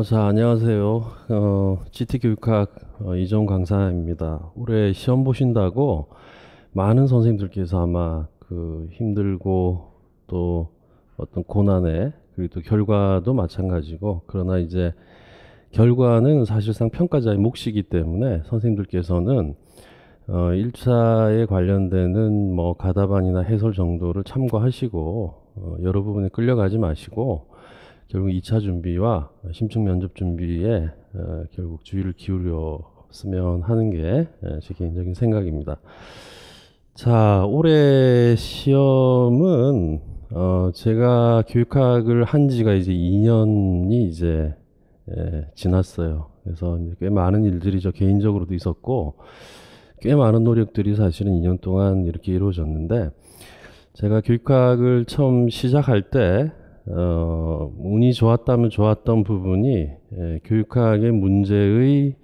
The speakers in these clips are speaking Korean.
자, 안녕하세요. GT교육학 이종 강사입니다. 올해 시험 보신다고 많은 선생님들께서 아마 그 힘들고 또 어떤 고난에 그리고 또 결과도 마찬가지고, 그러나 이제 결과는 사실상 평가자의 몫이기 때문에 선생님들께서는 1차에 관련되는 뭐 가답안이나 해설 정도를 참고하시고 여러 부분에 끌려가지 마시고 결국 2차 준비와 심층 면접 준비에 결국 주의를 기울였으면 하는 게 제 개인적인 생각입니다. 자, 올해 시험은 제가 교육학을 한 지가 이제 2년이 이제 지났어요. 그래서 이제 꽤 많은 일들이 저 개인적으로도 있었고 꽤 많은 노력들이 사실은 2년 동안 이렇게 이루어졌는데, 제가 교육학을 처음 시작할 때 운이 좋았다면 좋았던 부분이 교육학의 문제의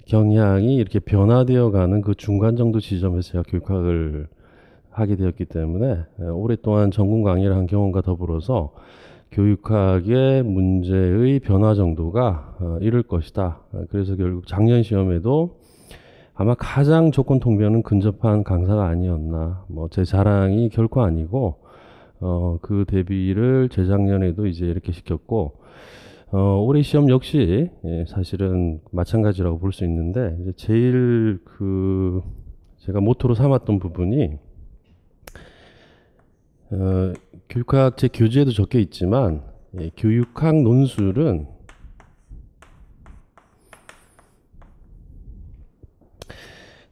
경향이 이렇게 변화되어 가는 그 중간 정도 지점에서 제가 교육학을 하게 되었기 때문에 오랫동안 전공 강의를 한 경험과 더불어서 교육학의 문제의 변화 정도가 이럴 것이다. 그래서 결국 작년 시험에도 아마 가장 조건 통변은 근접한 강사가 아니었나. 뭐 제 자랑이 결코 아니고 그 대비를 재작년에도 이제 이렇게 시켰고, 올해 시험 역시 사실은 마찬가지라고 볼 수 있는데, 이제 제일 그 제가 모토로 삼았던 부분이 어, 교육학 제 교재에도 적혀 있지만 교육학 논술은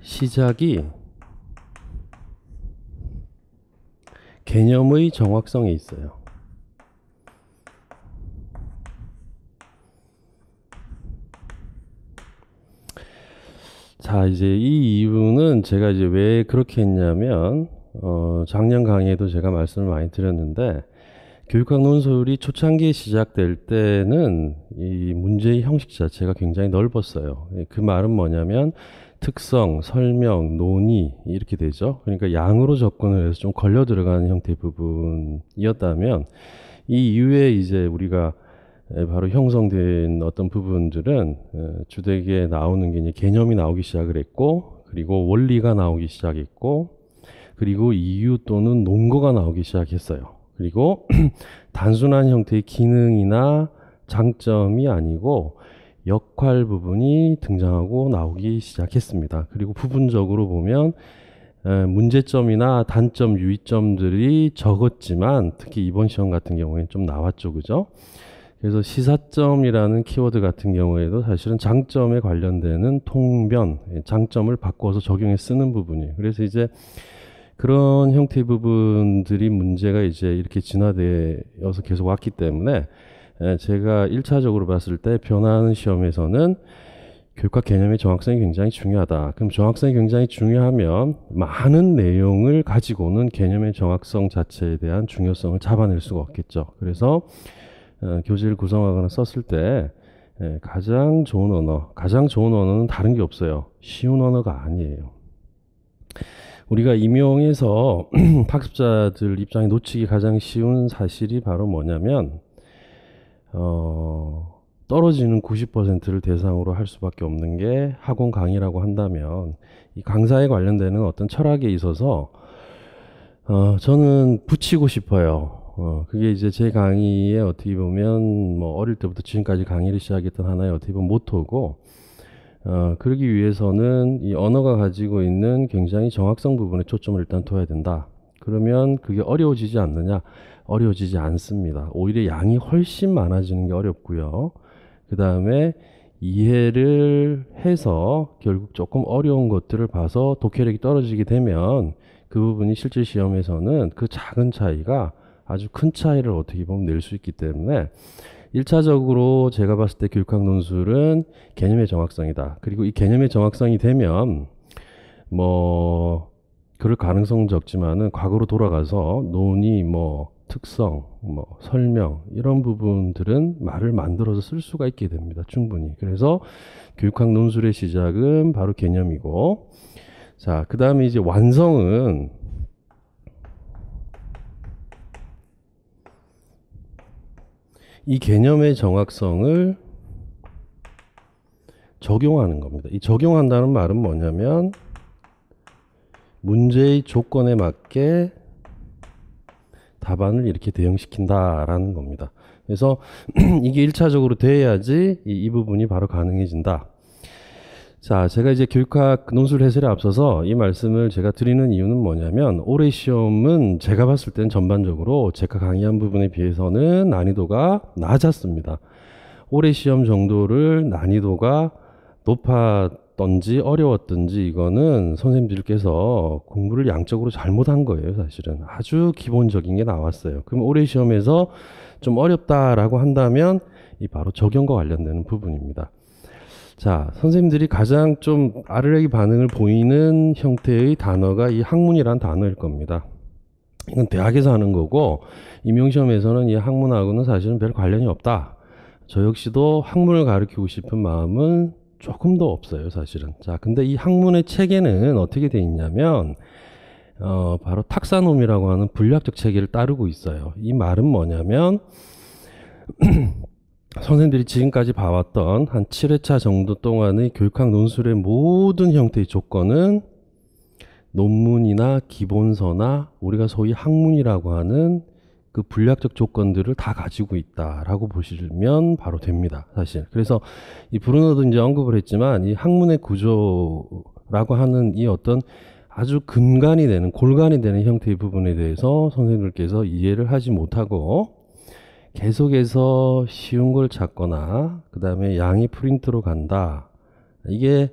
시작이 개념의 정확성에 있어요. 자, 이제 이 이유는 제가 이제 왜 그렇게 했냐면, 작년 강의에도 제가 말씀을 많이 드렸는데, 교육학 논술이 초창기에 시작될 때는 이 문제의 형식 자체가 굉장히 넓었어요. 그 말은 뭐냐면, 특성, 설명, 논의, 이렇게 되죠. 그러니까 양으로 접근을 해서 좀 걸려 들어가는 형태의 부분이었다면, 이 이후에 이제 우리가 바로 형성된 어떤 부분들은 주되게 나오는 게 이제 개념이 나오기 시작을 했고, 그리고 원리가 나오기 시작했고, 그리고 이유 또는 논거가 나오기 시작했어요. 그리고 단순한 형태의 기능이나 장점이 아니고 역할 부분이 등장하고 나오기 시작했습니다. 그리고 부분적으로 보면 문제점이나 단점, 유의점들이 적었지만 특히 이번 시험 같은 경우에는 좀 나왔죠, 그죠? 그래서 시사점이라는 키워드 같은 경우에도 사실은 장점에 관련되는 통변, 장점을 바꿔서 적용해 쓰는 부분이에요. 그래서 이제 그런 형태의 부분들이 문제가 이제 이렇게 진화되어서 계속 왔기 때문에 제가 1차적으로 봤을 때 변화하는 시험에서는 교육학 개념의 정확성이 굉장히 중요하다. 그럼 정확성이 굉장히 중요하면 많은 내용을 가지고는 개념의 정확성 자체에 대한 중요성을 잡아낼 수가 없겠죠. 그래서 교재를 구성하거나 썼을 때 가장 좋은 언어는 다른 게 없어요. 쉬운 언어가 아니에요. 우리가 임용해서 학습자들 입장에 놓치기 가장 쉬운 사실이 바로 뭐냐면 떨어지는 90%를 대상으로 할 수밖에 없는 게 학원 강의라고 한다면, 이 강사에 관련되는 어떤 철학에 있어서 저는 붙이고 싶어요. 그게 이제 제 강의에 어떻게 보면 뭐 어릴 때부터 지금까지 강의를 시작했던 하나의 어떻게 보면 모토고, 그러기 위해서는 이 언어가 가지고 있는 굉장히 정확성 부분에 초점을 일단 둬야 된다. 그러면 그게 어려워지지 않느냐? 어려워지지 않습니다. 오히려 양이 훨씬 많아지는 게 어렵고요. 그 다음에 이해를 해서 결국 조금 어려운 것들을 봐서 독해력이 떨어지게 되면 그 부분이 실제 시험에서는 그 작은 차이가 아주 큰 차이를 어떻게 보면 낼 수 있기 때문에 1차적으로 제가 봤을 때 교육학 논술은 개념의 정확성이다. 그리고 이 개념의 정확성이 되면 뭐 그럴 가능성은 적지만은 과거로 돌아가서 논의, 뭐 특성, 뭐 설명 이런 부분들은 말을 만들어서 쓸 수가 있게 됩니다. 충분히. 그래서 교육학 논술의 시작은 바로 개념이고, 자, 그 다음에 이제 완성은 이 개념의 정확성을 적용하는 겁니다. 이 적용한다는 말은 뭐냐면 문제의 조건에 맞게 답안을 이렇게 대응시킨다라는 겁니다. 그래서 이게 1차적으로 돼야지 이 부분이 바로 가능해진다. 자, 제가 이제 교육학 논술 해설에 앞서서 이 말씀을 제가 드리는 이유는 뭐냐면 올해 시험은 제가 봤을 땐 전반적으로 제가 강의한 부분에 비해서는 난이도가 낮았습니다. 올해 시험 정도를 난이도가 높았던지 어려웠던지 이거는 선생님들께서 공부를 양적으로 잘못한 거예요. 사실은 아주 기본적인 게 나왔어요. 그럼 올해 시험에서 좀 어렵다라고 한다면 이 바로 적용과 관련되는 부분입니다. 자, 선생님들이 가장 좀 아르레기 반응을 보이는 형태의 단어가 이 학문이란 단어일 겁니다. 이건 대학에서 하는 거고 임용시험에서는 이 학문하고는 사실은 별 관련이 없다. 저 역시도 학문을 가르치고 싶은 마음은 조금 더 없어요, 사실은. 자, 근데 이 학문의 체계는 어떻게 돼 있냐면 바로 탁사놈이라고 하는 분류학적 체계를 따르고 있어요. 이 말은 뭐냐면 선생님들이 지금까지 봐왔던 한 7회차 정도 동안의 교육학 논술의 모든 형태의 조건은 논문이나 기본서나 우리가 소위 학문이라고 하는 그 분류학적 조건들을 다 가지고 있다라고 보시면 바로 됩니다, 사실. 그래서 이 브루너도 이제 언급을 했지만 이 학문의 구조라고 하는 이 어떤 아주 근간이 되는, 골간이 되는 형태의 부분에 대해서 선생님들께서 이해를 하지 못하고 계속해서 쉬운 걸 찾거나 그 다음에 양이 프린트로 간다. 이게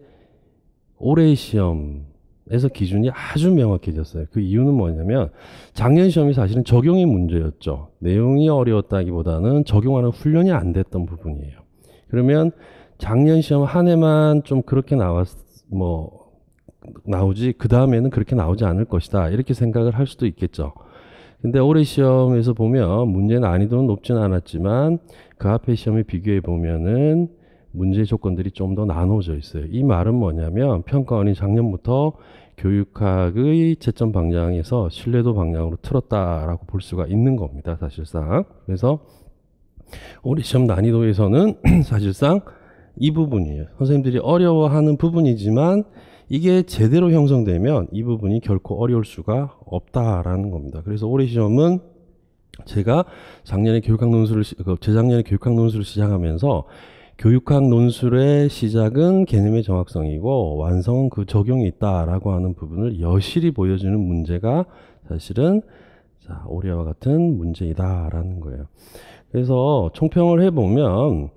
올해의 시험에서 기준이 아주 명확해졌어요. 그 이유는 뭐냐면 작년 시험이 사실은 적용의 문제였죠. 내용이 어려웠다기보다는 적용하는 훈련이 안 됐던 부분이에요. 그러면 작년 시험 한 해만 좀 그렇게 나오지 그 다음에는 그렇게 나오지 않을 것이다. 이렇게 생각을 할 수도 있겠죠. 근데 올해 시험에서 보면 문제 난이도는 높진 않았지만 그 앞에 시험에 비교해 보면은 문제 조건들이 좀 더 나눠져 있어요. 이 말은 뭐냐면 평가원이 작년부터 교육학의 채점 방향에서 신뢰도 방향으로 틀었다라고 볼 수가 있는 겁니다, 사실상. 그래서 올해 시험 난이도에서는 사실상 이 부분이에요. 선생님들이 어려워하는 부분이지만 이게 제대로 형성되면 이 부분이 결코 어려울 수가 없다라는 겁니다. 그래서 올해 시험은 제가 재작년에 교육학 논술을 시작하면서 교육학 논술의 시작은 개념의 정확성이고 완성은 그 적용이 있다라고 하는 부분을 여실히 보여주는 문제가 사실은 올해와 같은 문제이다라는 거예요. 그래서 총평을 해보면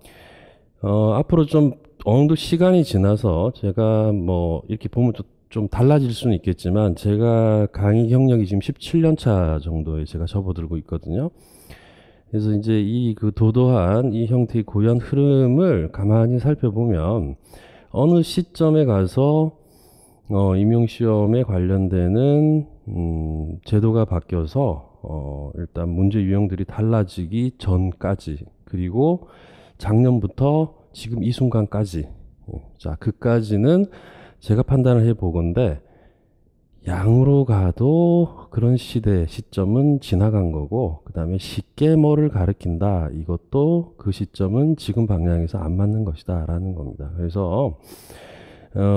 앞으로 좀 어느 정도 시간이 지나서 제가 이렇게 보면 좀 달라질 수는 있겠지만 제가 강의 경력이 지금 17년 차 정도에 제가 접어들고 있거든요. 그래서 이제 이 그 도도한 이 형태의 고유한 흐름을 가만히 살펴보면 어느 시점에 가서 임용시험에 관련되는 제도가 바뀌어서 일단 문제 유형들이 달라지기 전까지 그리고 작년부터 지금 이 순간까지 자 그까지는 제가 판단을 해보건데 양으로 가도 그런 시점은 지나간 거고 그 다음에 쉽게 뭐를 가르친다 이것도 그 시점은 지금 방향에서 안 맞는 것이다 라는 겁니다. 그래서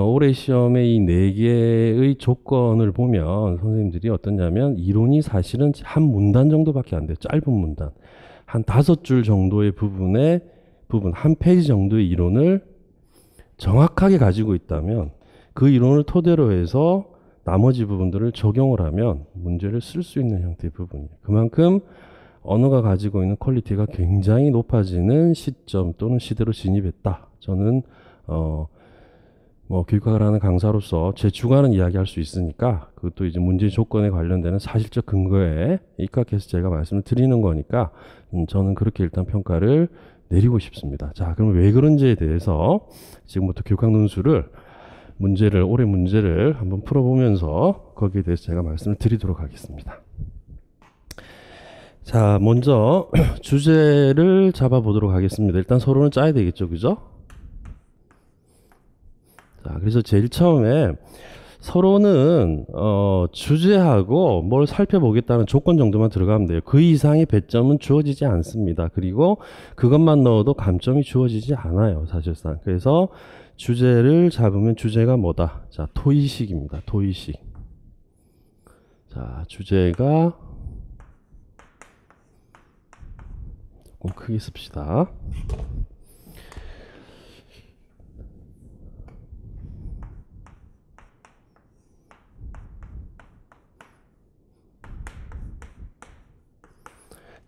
올해 시험의 이 4개의 조건을 보면 선생님들이 어떠냐면 이론이 사실은 한 문단 정도밖에 안 돼요. 짧은 문단 한 5줄 정도의 한 페이지 정도의 이론을 정확하게 가지고 있다면 그 이론을 토대로 해서 나머지 부분들을 적용을 하면 문제를 쓸 수 있는 형태의 부분이에요. 그만큼 언어가 가지고 있는 퀄리티가 굉장히 높아지는 시점 또는 시대로 진입했다. 저는 교육학을 하는 강사로서 제 주관은 이야기할 수 있으니까 그것도 이제 문제 조건에 관련되는 사실적 근거에 입각해서 제가 말씀을 드리는 거니까 저는 그렇게 일단 평가를 내리고 싶습니다. 자, 그럼 왜 그런지에 대해서 지금부터 교육학 논술을 올해 문제를 한번 풀어보면서 거기에 대해서 제가 말씀을 드리도록 하겠습니다. 자, 먼저 주제를 잡아보도록 하겠습니다. 일단 서론을 짜야 되겠죠, 그죠? 자, 그래서 제일 처음에 서로는 주제하고 뭘 살펴보겠다는 조건 정도만 들어가면 돼요. 그 이상의 배점은 주어지지 않습니다. 그리고 그것만 넣어도 감점이 주어지지 않아요, 사실상. 그래서 주제를 잡으면 주제가 뭐다? 자, 토의식입니다. 토의식. 자, 주제가 조금 크게 씁시다.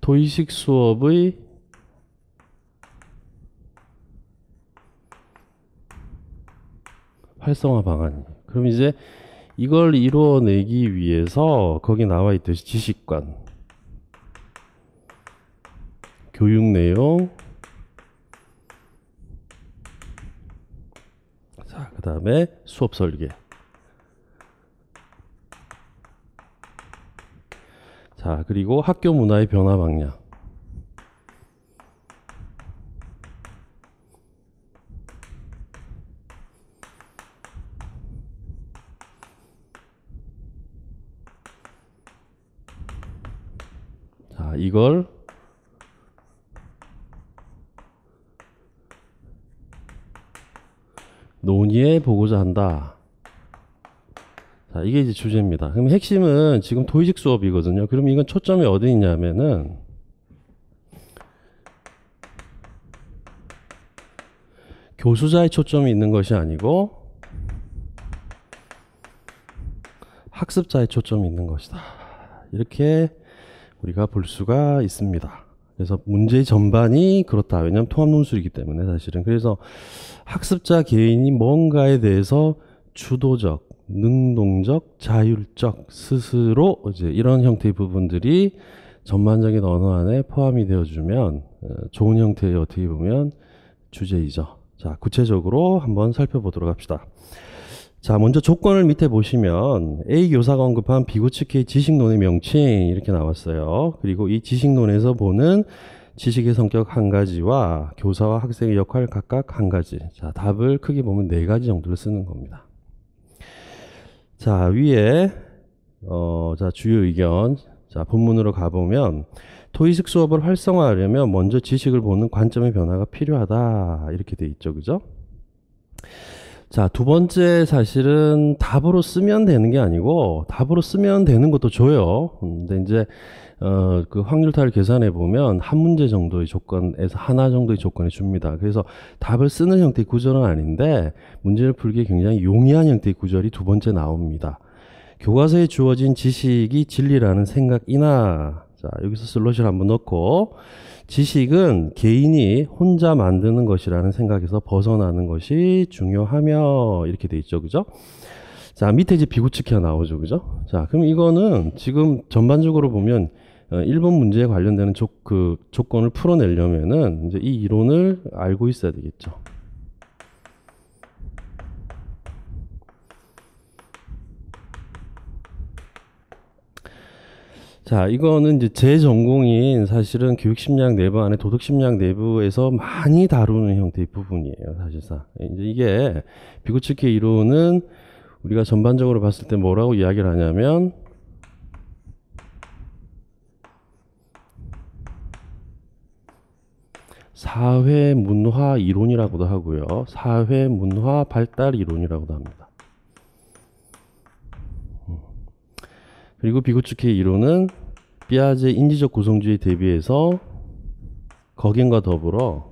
토의식 수업의 활성화 방안. 그럼 이제 이걸 이루어내기 위해서 거기 나와 있듯이 지식관, 교육 내용, 자, 그 다음에 수업 설계. 자, 그리고 학교 문화의 변화 방향. 자, 이걸 논의해 보고자 한다. 자, 이게 이제 주제입니다. 그럼 핵심은 지금 토의식 수업이거든요. 그럼 이건 초점이 어디 있냐면은 교수자의 초점이 있는 것이 아니고 학습자의 초점이 있는 것이다. 이렇게 우리가 볼 수가 있습니다. 그래서 문제의 전반이 그렇다. 왜냐하면 통합 논술이기 때문에 사실은. 그래서 학습자 개인이 뭔가에 대해서 주도적, 능동적, 자율적, 스스로 이제 이런 형태의 부분들이 전반적인 언어 안에 포함이 되어주면 좋은 형태의 어떻게 보면 주제이죠. 자, 구체적으로 한번 살펴보도록 합시다. 자, 먼저 조건을 밑에 보시면 A 교사가 언급한 비구측의 지식론의 명칭 이렇게 나왔어요. 그리고 이 지식론에서 보는 지식의 성격 한 가지와 교사와 학생의 역할 각각 한 가지. 자, 답을 크게 보면 네 가지 정도를 쓰는 겁니다. 자, 위에 자, 주요 의견. 자, 본문으로 가보면 토의식 수업을 활성화하려면 먼저 지식을 보는 관점의 변화가 필요하다. 이렇게 돼 있죠. 그죠? 자, 두 번째 사실은 답으로 쓰면 되는 게 아니고 답으로 쓰면 되는 것도 줘요. 근데 이제 그 확률타를 계산해 보면 한 문제 정도의 조건에서 하나 정도의 조건을 줍니다. 그래서 답을 쓰는 형태의 구절은 아닌데 문제를 풀기에 굉장히 용이한 형태의 구절이 두 번째 나옵니다. 교과서에 주어진 지식이 진리라는 생각이나, 자, 여기서 슬롯을 한번 넣고, 지식은 개인이 혼자 만드는 것이라는 생각에서 벗어나는 것이 중요하며, 이렇게 돼 있죠. 그죠? 자, 밑에 이제 비구측해가 나오죠. 그죠? 자, 그럼 이거는 지금 전반적으로 보면 1번 문제에 관련되는 조건을 풀어내려면은 이제 이 이론을 알고 있어야 되겠죠. 자, 이거는 이제 제 전공인 사실은 교육심리학 내부 안에 도덕심리학 내부에서 많이 다루는 형태의 부분이에요, 사실상. 이제 이게 비구측해 이론은 우리가 전반적으로 봤을 때 뭐라고 이야기를 하냐면 사회 문화 이론이라고도 하고요. 사회 문화 발달 이론이라고도 합니다. 그리고 비구측해 이론은 피아제 인지적 구성주의 대비해서 거긴과 더불어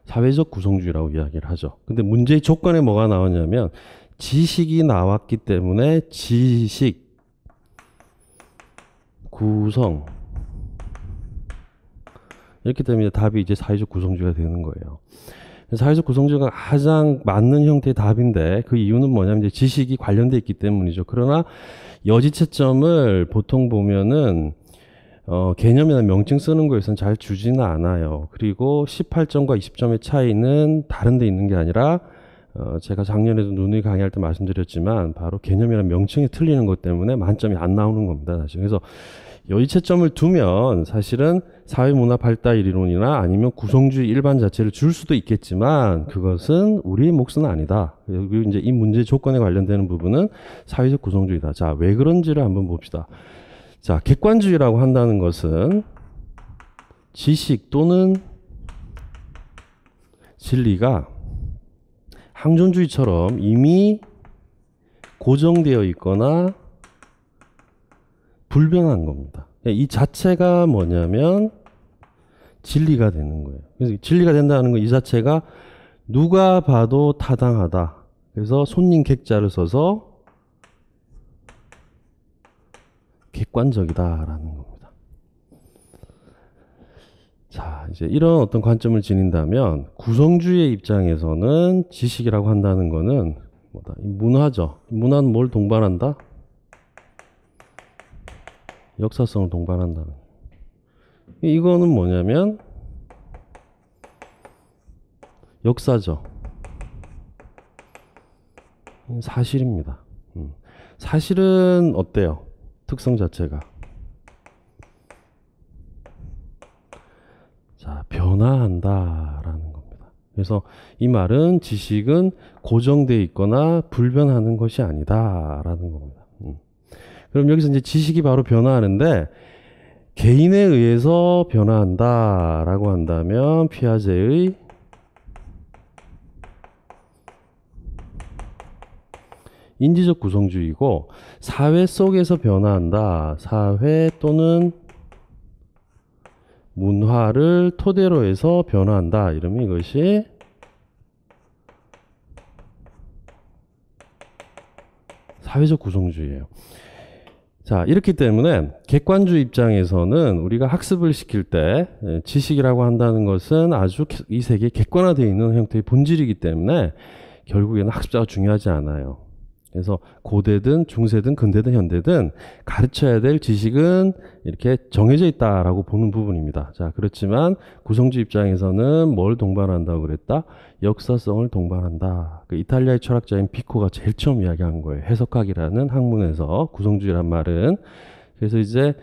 사회적 구성주의라고 이야기를 하죠. 근데 문제의 조건에 뭐가 나오냐면 지식이 나왔기 때문에 지식, 구성 이렇게 되면 답이 이제 사회적 구성주의가 되는 거예요. 사회적 구성주의가 가장 맞는 형태의 답인데 그 이유는 뭐냐면 이제 지식이 관련돼 있기 때문이죠. 그러나 여지채점을 보통 보면은 개념이나 명칭 쓰는 거에서는 잘 주지는 않아요. 그리고 18점과 20점의 차이는 다른 데 있는 게 아니라 제가 작년에도 누누이 강의할 때 말씀드렸지만 바로 개념이나 명칭이 틀리는 것 때문에 만점이 안 나오는 겁니다. 사실. 그래서 여지채점을 두면 사실은 사회문화 발달 이론이나 아니면 구성주의 일반 자체를 줄 수도 있겠지만 그것은 우리의 몫은 아니다. 그리고 이제 이 문제 조건에 관련되는 부분은 사회적 구성주의다. 자, 왜 그런지를 한번 봅시다. 자, 객관주의라고 한다는 것은 지식 또는 진리가 항존주의처럼 이미 고정되어 있거나 불변한 겁니다. 이 자체가 뭐냐면 진리가 되는 거예요. 그래서 진리가 된다는 건 이 자체가 누가 봐도 타당하다. 그래서 손님 객자를 써서 객관적이다라는 겁니다. 자, 이제 이런 어떤 관점을 지닌다면 구성주의의 입장에서는 지식이라고 한다는 거는 뭐다? 문화죠. 문화는 뭘 동반한다? 역사성을 동반한다. 이거는 뭐냐면 역사죠. 사실입니다. 사실은 어때요? 특성 자체가 자, 변화한다라는 겁니다. 그래서 이 말은 지식은 고정되어 있거나 불변하는 것이 아니다라는 겁니다. 그럼 여기서 이제 지식이 바로 변화하는데 개인에 의해서 변화한다라고 한다면 피아제의 인지적 구성주의고, 사회 속에서 변화한다. 사회 또는 문화를 토대로 해서 변화한다. 이러면 이것이 사회적 구성주의예요. 자, 이렇기 때문에 객관주의 입장에서는 우리가 학습을 시킬 때 지식이라고 한다는 것은 아주 이 세계에 객관화되어 있는 형태의 본질이기 때문에 결국에는 학습자가 중요하지 않아요. 그래서 고대든 중세든 근대든 현대든 가르쳐야 될 지식은 이렇게 정해져 있다라고 보는 부분입니다. 자, 그렇지만 구성주의 입장에서는 뭘 동반한다고 그랬다? 역사성을 동반한다. 그 이탈리아의 철학자인 피코가 제일 처음 이야기한 거예요. 해석학이라는 학문에서 구성주의란 말은. 그래서 이제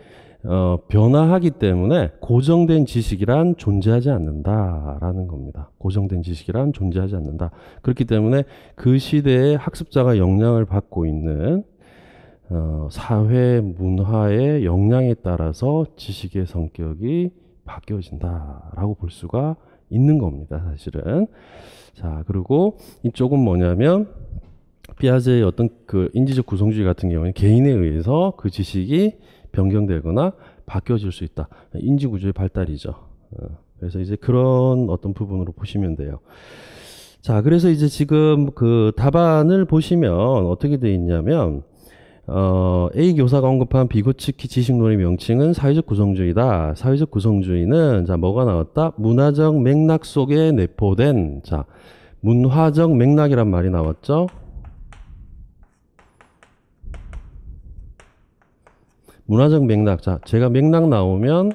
변화하기 때문에 고정된 지식이란 존재하지 않는다라는 겁니다. 고정된 지식이란 존재하지 않는다. 그렇기 때문에 그 시대에 학습자가 영향을 받고 있는 사회 문화의 영향에 따라서 지식의 성격이 바뀌어진다라고 볼 수가 있는 겁니다. 사실은. 자, 그리고 이쪽은 뭐냐면 피아제의 어떤 그 인지적 구성주의 같은 경우는 개인에 의해서 그 지식이 변경되거나 바뀌어질 수 있다. 인지구조의 발달이죠. 그래서 이제 그런 어떤 부분으로 보시면 돼요. 자, 그래서 이제 지금 그 답안을 보시면 어떻게 되어 있냐면, A 교사가 언급한 비고치키 지식론의 명칭은 사회적 구성주의다. 사회적 구성주의는, 자, 뭐가 나왔다? 문화적 맥락 속에 내포된, 자, 문화적 맥락이란 말이 나왔죠? 문화적 맥락. 자, 제가 맥락 나오면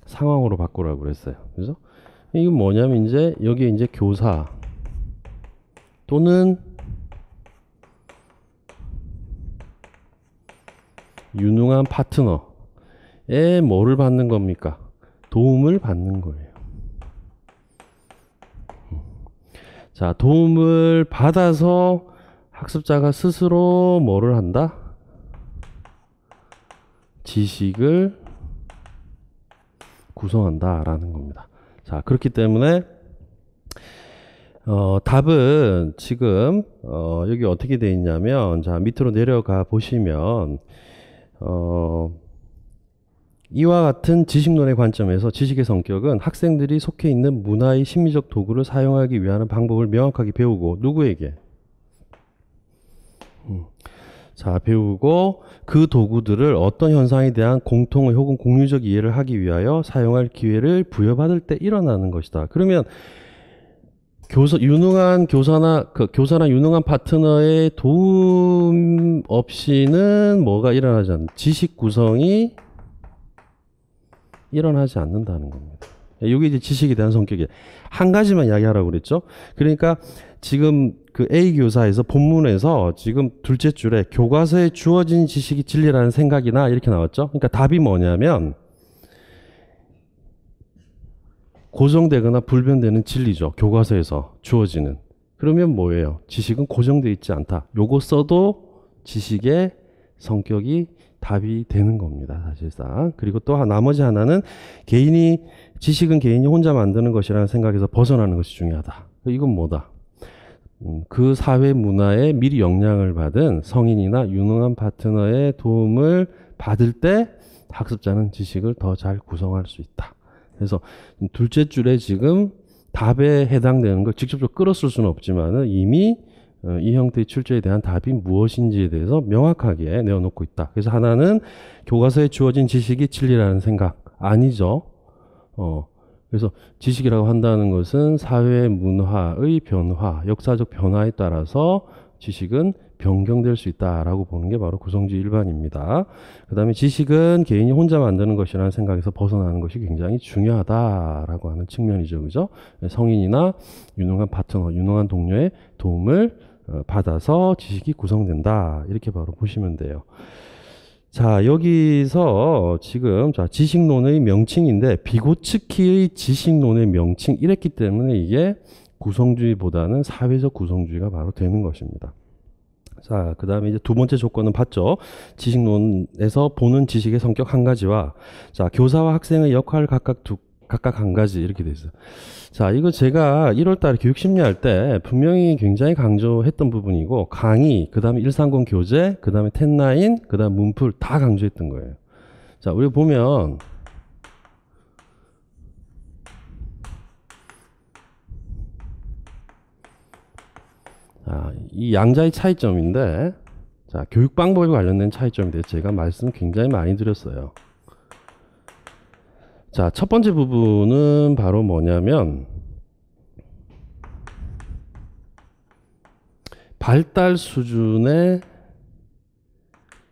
상황으로 바꾸라고 그랬어요. 그래서 이건 뭐냐면 이제 여기에 이제 교사 또는 유능한 파트너에 뭐를 받는 겁니까? 도움을 받는 거예요. 자, 도움을 받아서 학습자가 스스로 뭐를 한다? 지식을 구성한다라는 겁니다. 자, 그렇기 때문에 답은 지금 여기 어떻게 되어 있냐면, 자, 밑으로 내려가 보시면 이와 같은 지식론의 관점에서 지식의 성격은 학생들이 속해 있는 문화의 심리적 도구를 사용하기 위한 방법을 명확하게 배우고, 누구에게? 자, 배우고 그 도구들을 어떤 현상에 대한 공통의 혹은 공유적 이해를 하기 위하여 사용할 기회를 부여받을 때 일어나는 것이다. 그러면 유능한 교사나 유능한 파트너의 도움 없이는 뭐가 일어나지 않는다. 지식 구성이 일어나지 않는다는 겁니다. 이게 이제 지식에 대한 성격이에요. 한 가지만 이야기하라고 그랬죠. 그러니까 지금 그 A 교사에서 본문에서 지금 둘째 줄에 교과서에 주어진 지식이 진리라는 생각이나 이렇게 나왔죠. 그러니까 답이 뭐냐면 고정되거나 불변되는 진리죠. 교과서에서 주어지는. 그러면 뭐예요? 지식은 고정되어 있지 않다. 요거 써도 지식의 성격이 답이 되는 겁니다. 사실상. 그리고 또 나머지 하나는 지식은 개인이 혼자 만드는 것이라는 생각에서 벗어나는 것이 중요하다. 이건 뭐다? 그 사회 문화에 미리 영향을 받은 성인이나 유능한 파트너의 도움을 받을 때 학습자는 지식을 더 잘 구성할 수 있다. 그래서 둘째 줄에 지금 답에 해당되는 걸 직접적으로 끌어쓸 수는 없지만은 이미 이 형태의 출제에 대한 답이 무엇인지에 대해서 명확하게 내어놓고 있다. 그래서 하나는 교과서에 주어진 지식이 진리라는 생각 아니죠. 그래서 지식이라고 한다는 것은 사회 문화의 변화, 역사적 변화에 따라서 지식은 변경될 수 있다라고 보는 게 바로 구성주의 일반입니다. 그 다음에 지식은 개인이 혼자 만드는 것이라는 생각에서 벗어나는 것이 굉장히 중요하다라고 하는 측면이죠. 그죠? 성인이나 유능한 파트너, 유능한 동료의 도움을 받아서 지식이 구성된다. 이렇게 바로 보시면 돼요. 자, 여기서 지금 지식론의 명칭인데 비고츠키의 지식론의 명칭 이랬기 때문에 이게 구성주의보다는 사회적 구성주의가 바로 되는 것입니다. 자, 그 다음에 이제 두 번째 조건은 봤죠. 지식론에서 보는 지식의 성격 한 가지와, 자, 교사와 학생의 역할 각각 한 가지 이렇게 돼 있어요. 자, 이거 제가 1월달에 교육 심리할 때 분명히 굉장히 강조했던 부분이고, 강의, 그 다음에 130 교재, 그 다음에 10-9, 그 다음 문풀 다 강조했던 거예요. 자, 우리 보면, 이 양자의 차이점인데, 자, 교육 방법에 관련된 차이점에 대해서 제가 말씀 굉장히 많이 드렸어요. 자, 첫 번째 부분은 바로 뭐냐면, 발달 수준의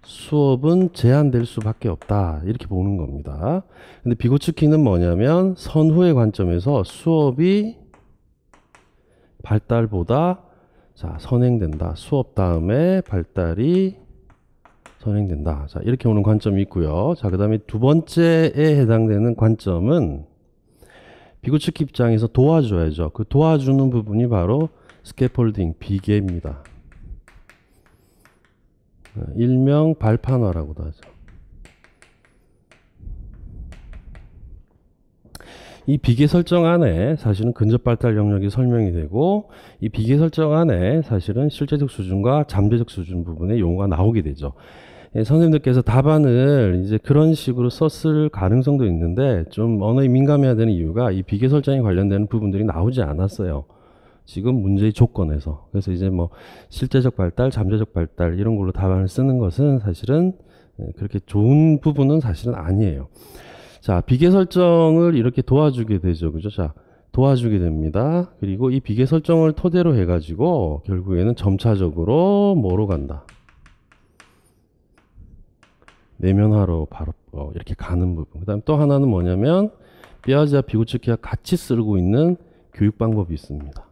수업은 제한될 수밖에 없다. 이렇게 보는 겁니다. 근데 비고츠키는 뭐냐면, 선후의 관점에서 수업이 발달보다 선행된다. 수업 다음에 발달이 선행된다. 자, 이렇게 오는 관점이 있고요. 자, 그 다음에 두 번째에 해당되는 관점은 비고츠키 입장에서 도와줘야죠. 그 도와주는 부분이 바로 스캐폴딩, 비계입니다. 일명 발판화라고도 하죠. 이 비계 설정 안에 사실은 근접 발달 영역이 설명이 되고, 이 비계 설정 안에 사실은 실제적 수준과 잠재적 수준 부분의 용어가 나오게 되죠. 선생님들께서 답안을 이제 그런 식으로 썼을 가능성도 있는데, 좀 언어에 민감해야 되는 이유가 이 비계 설정에 관련되는 부분들이 나오지 않았어요. 지금 문제의 조건에서. 그래서 이제 뭐 실제적 발달, 잠재적 발달 이런 걸로 답안을 쓰는 것은 사실은 그렇게 좋은 부분은 사실은 아니에요. 자, 비계 설정을 이렇게 도와주게 되죠. 그죠? 자, 도와주게 됩니다. 그리고 이 비계 설정을 토대로 해가지고 결국에는 점차적으로 뭐로 간다? 내면화로 바로 이렇게 가는 부분. 그 다음 또 하나는 뭐냐면, 피아제와 비고츠키가 같이 쓰고 있는 교육 방법이 있습니다.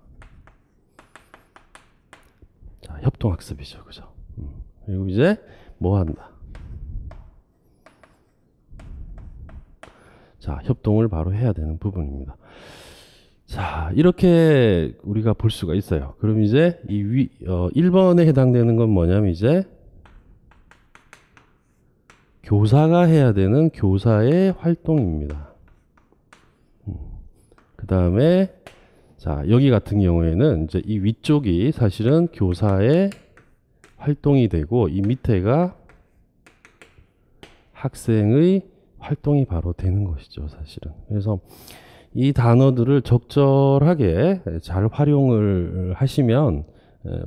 자, 협동학습이죠. 그죠? 그리고 이제 뭐 한다? 자, 협동을 바로 해야 되는 부분입니다. 자, 이렇게 우리가 볼 수가 있어요. 그럼 이제 이 1번에 해당되는 건 뭐냐면 이제 교사가 해야 되는 교사의 활동입니다. 그 다음에 자, 여기 같은 경우에는 이제 이 위쪽이 사실은 교사의 활동이 되고, 이 밑에가 학생의 활동이 바로 되는 것이죠, 사실은. 그래서 이 단어들을 적절하게 잘 활용을 하시면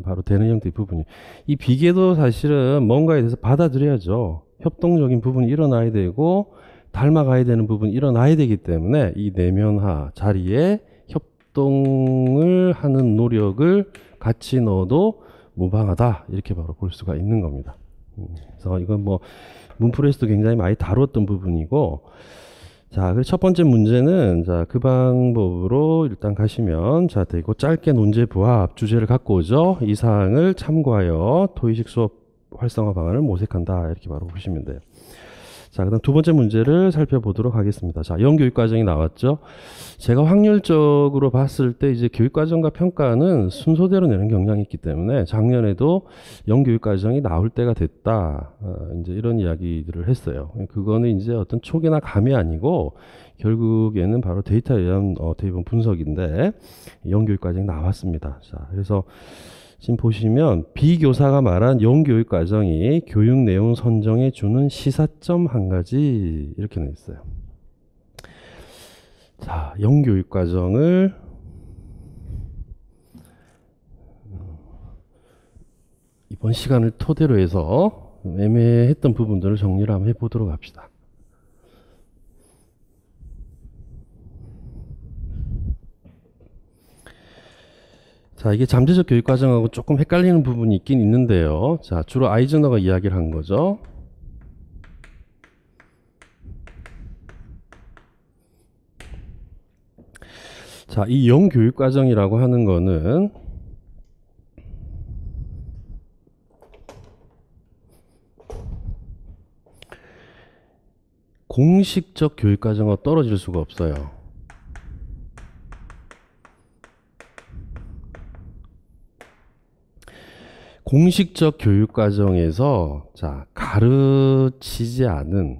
바로 되는 형태의 부분이. 이 비계도 사실은 뭔가에 대해서 받아들여야죠. 협동적인 부분이 일어나야 되고, 닮아가야 되는 부분이 일어나야 되기 때문에 이 내면화 자리에 협동을 하는 노력을 같이 넣어도 무방하다. 이렇게 바로 볼 수가 있는 겁니다. 그래서 이건 뭐 문풀에서도 굉장히 많이 다뤘던 부분이고, 자, 그래서 첫 번째 문제는 자, 그 방법으로 일단 가시면 자, 되고 짧게 논제 부합 주제를 갖고 오죠. 이 사항을 참고하여 토익식 수업 활성화 방안을 모색한다. 이렇게 바로 보시면 돼요. 자, 그다음 두 번째 문제를 살펴보도록 하겠습니다. 자, 영교육과정이 나왔죠. 제가 확률적으로 봤을 때 이제 교육과정과 평가는 순서대로 내는 경향이 있기 때문에 작년에도 영교육과정이 나올 때가 됐다. 이제 이런 이야기들을 했어요. 그거는 이제 어떤 촉이나 감이 아니고 결국에는 바로 데이터에 의한 어떻게 보면 분석인데 영교육과정이 나왔습니다. 자, 그래서 지금 보시면 비교사가 말한 영교육과정이 교육 내용 선정에 주는 시사점 한 가지 이렇게 돼 있어요. 자, 영교육과정을 이번 시간을 토대로 해서 애매했던 부분들을 정리를 한번 해보도록 합시다. 자, 이게 잠재적 교육과정하고 조금 헷갈리는 부분이 있긴 있는데요. 자, 주로 아이즈너가 이야기를 한 거죠. 자, 이 영교육과정이라고 하는 거는 공식적 교육과정과 떨어질 수가 없어요. 공식적 교육과정에서 자, 가르치지 않은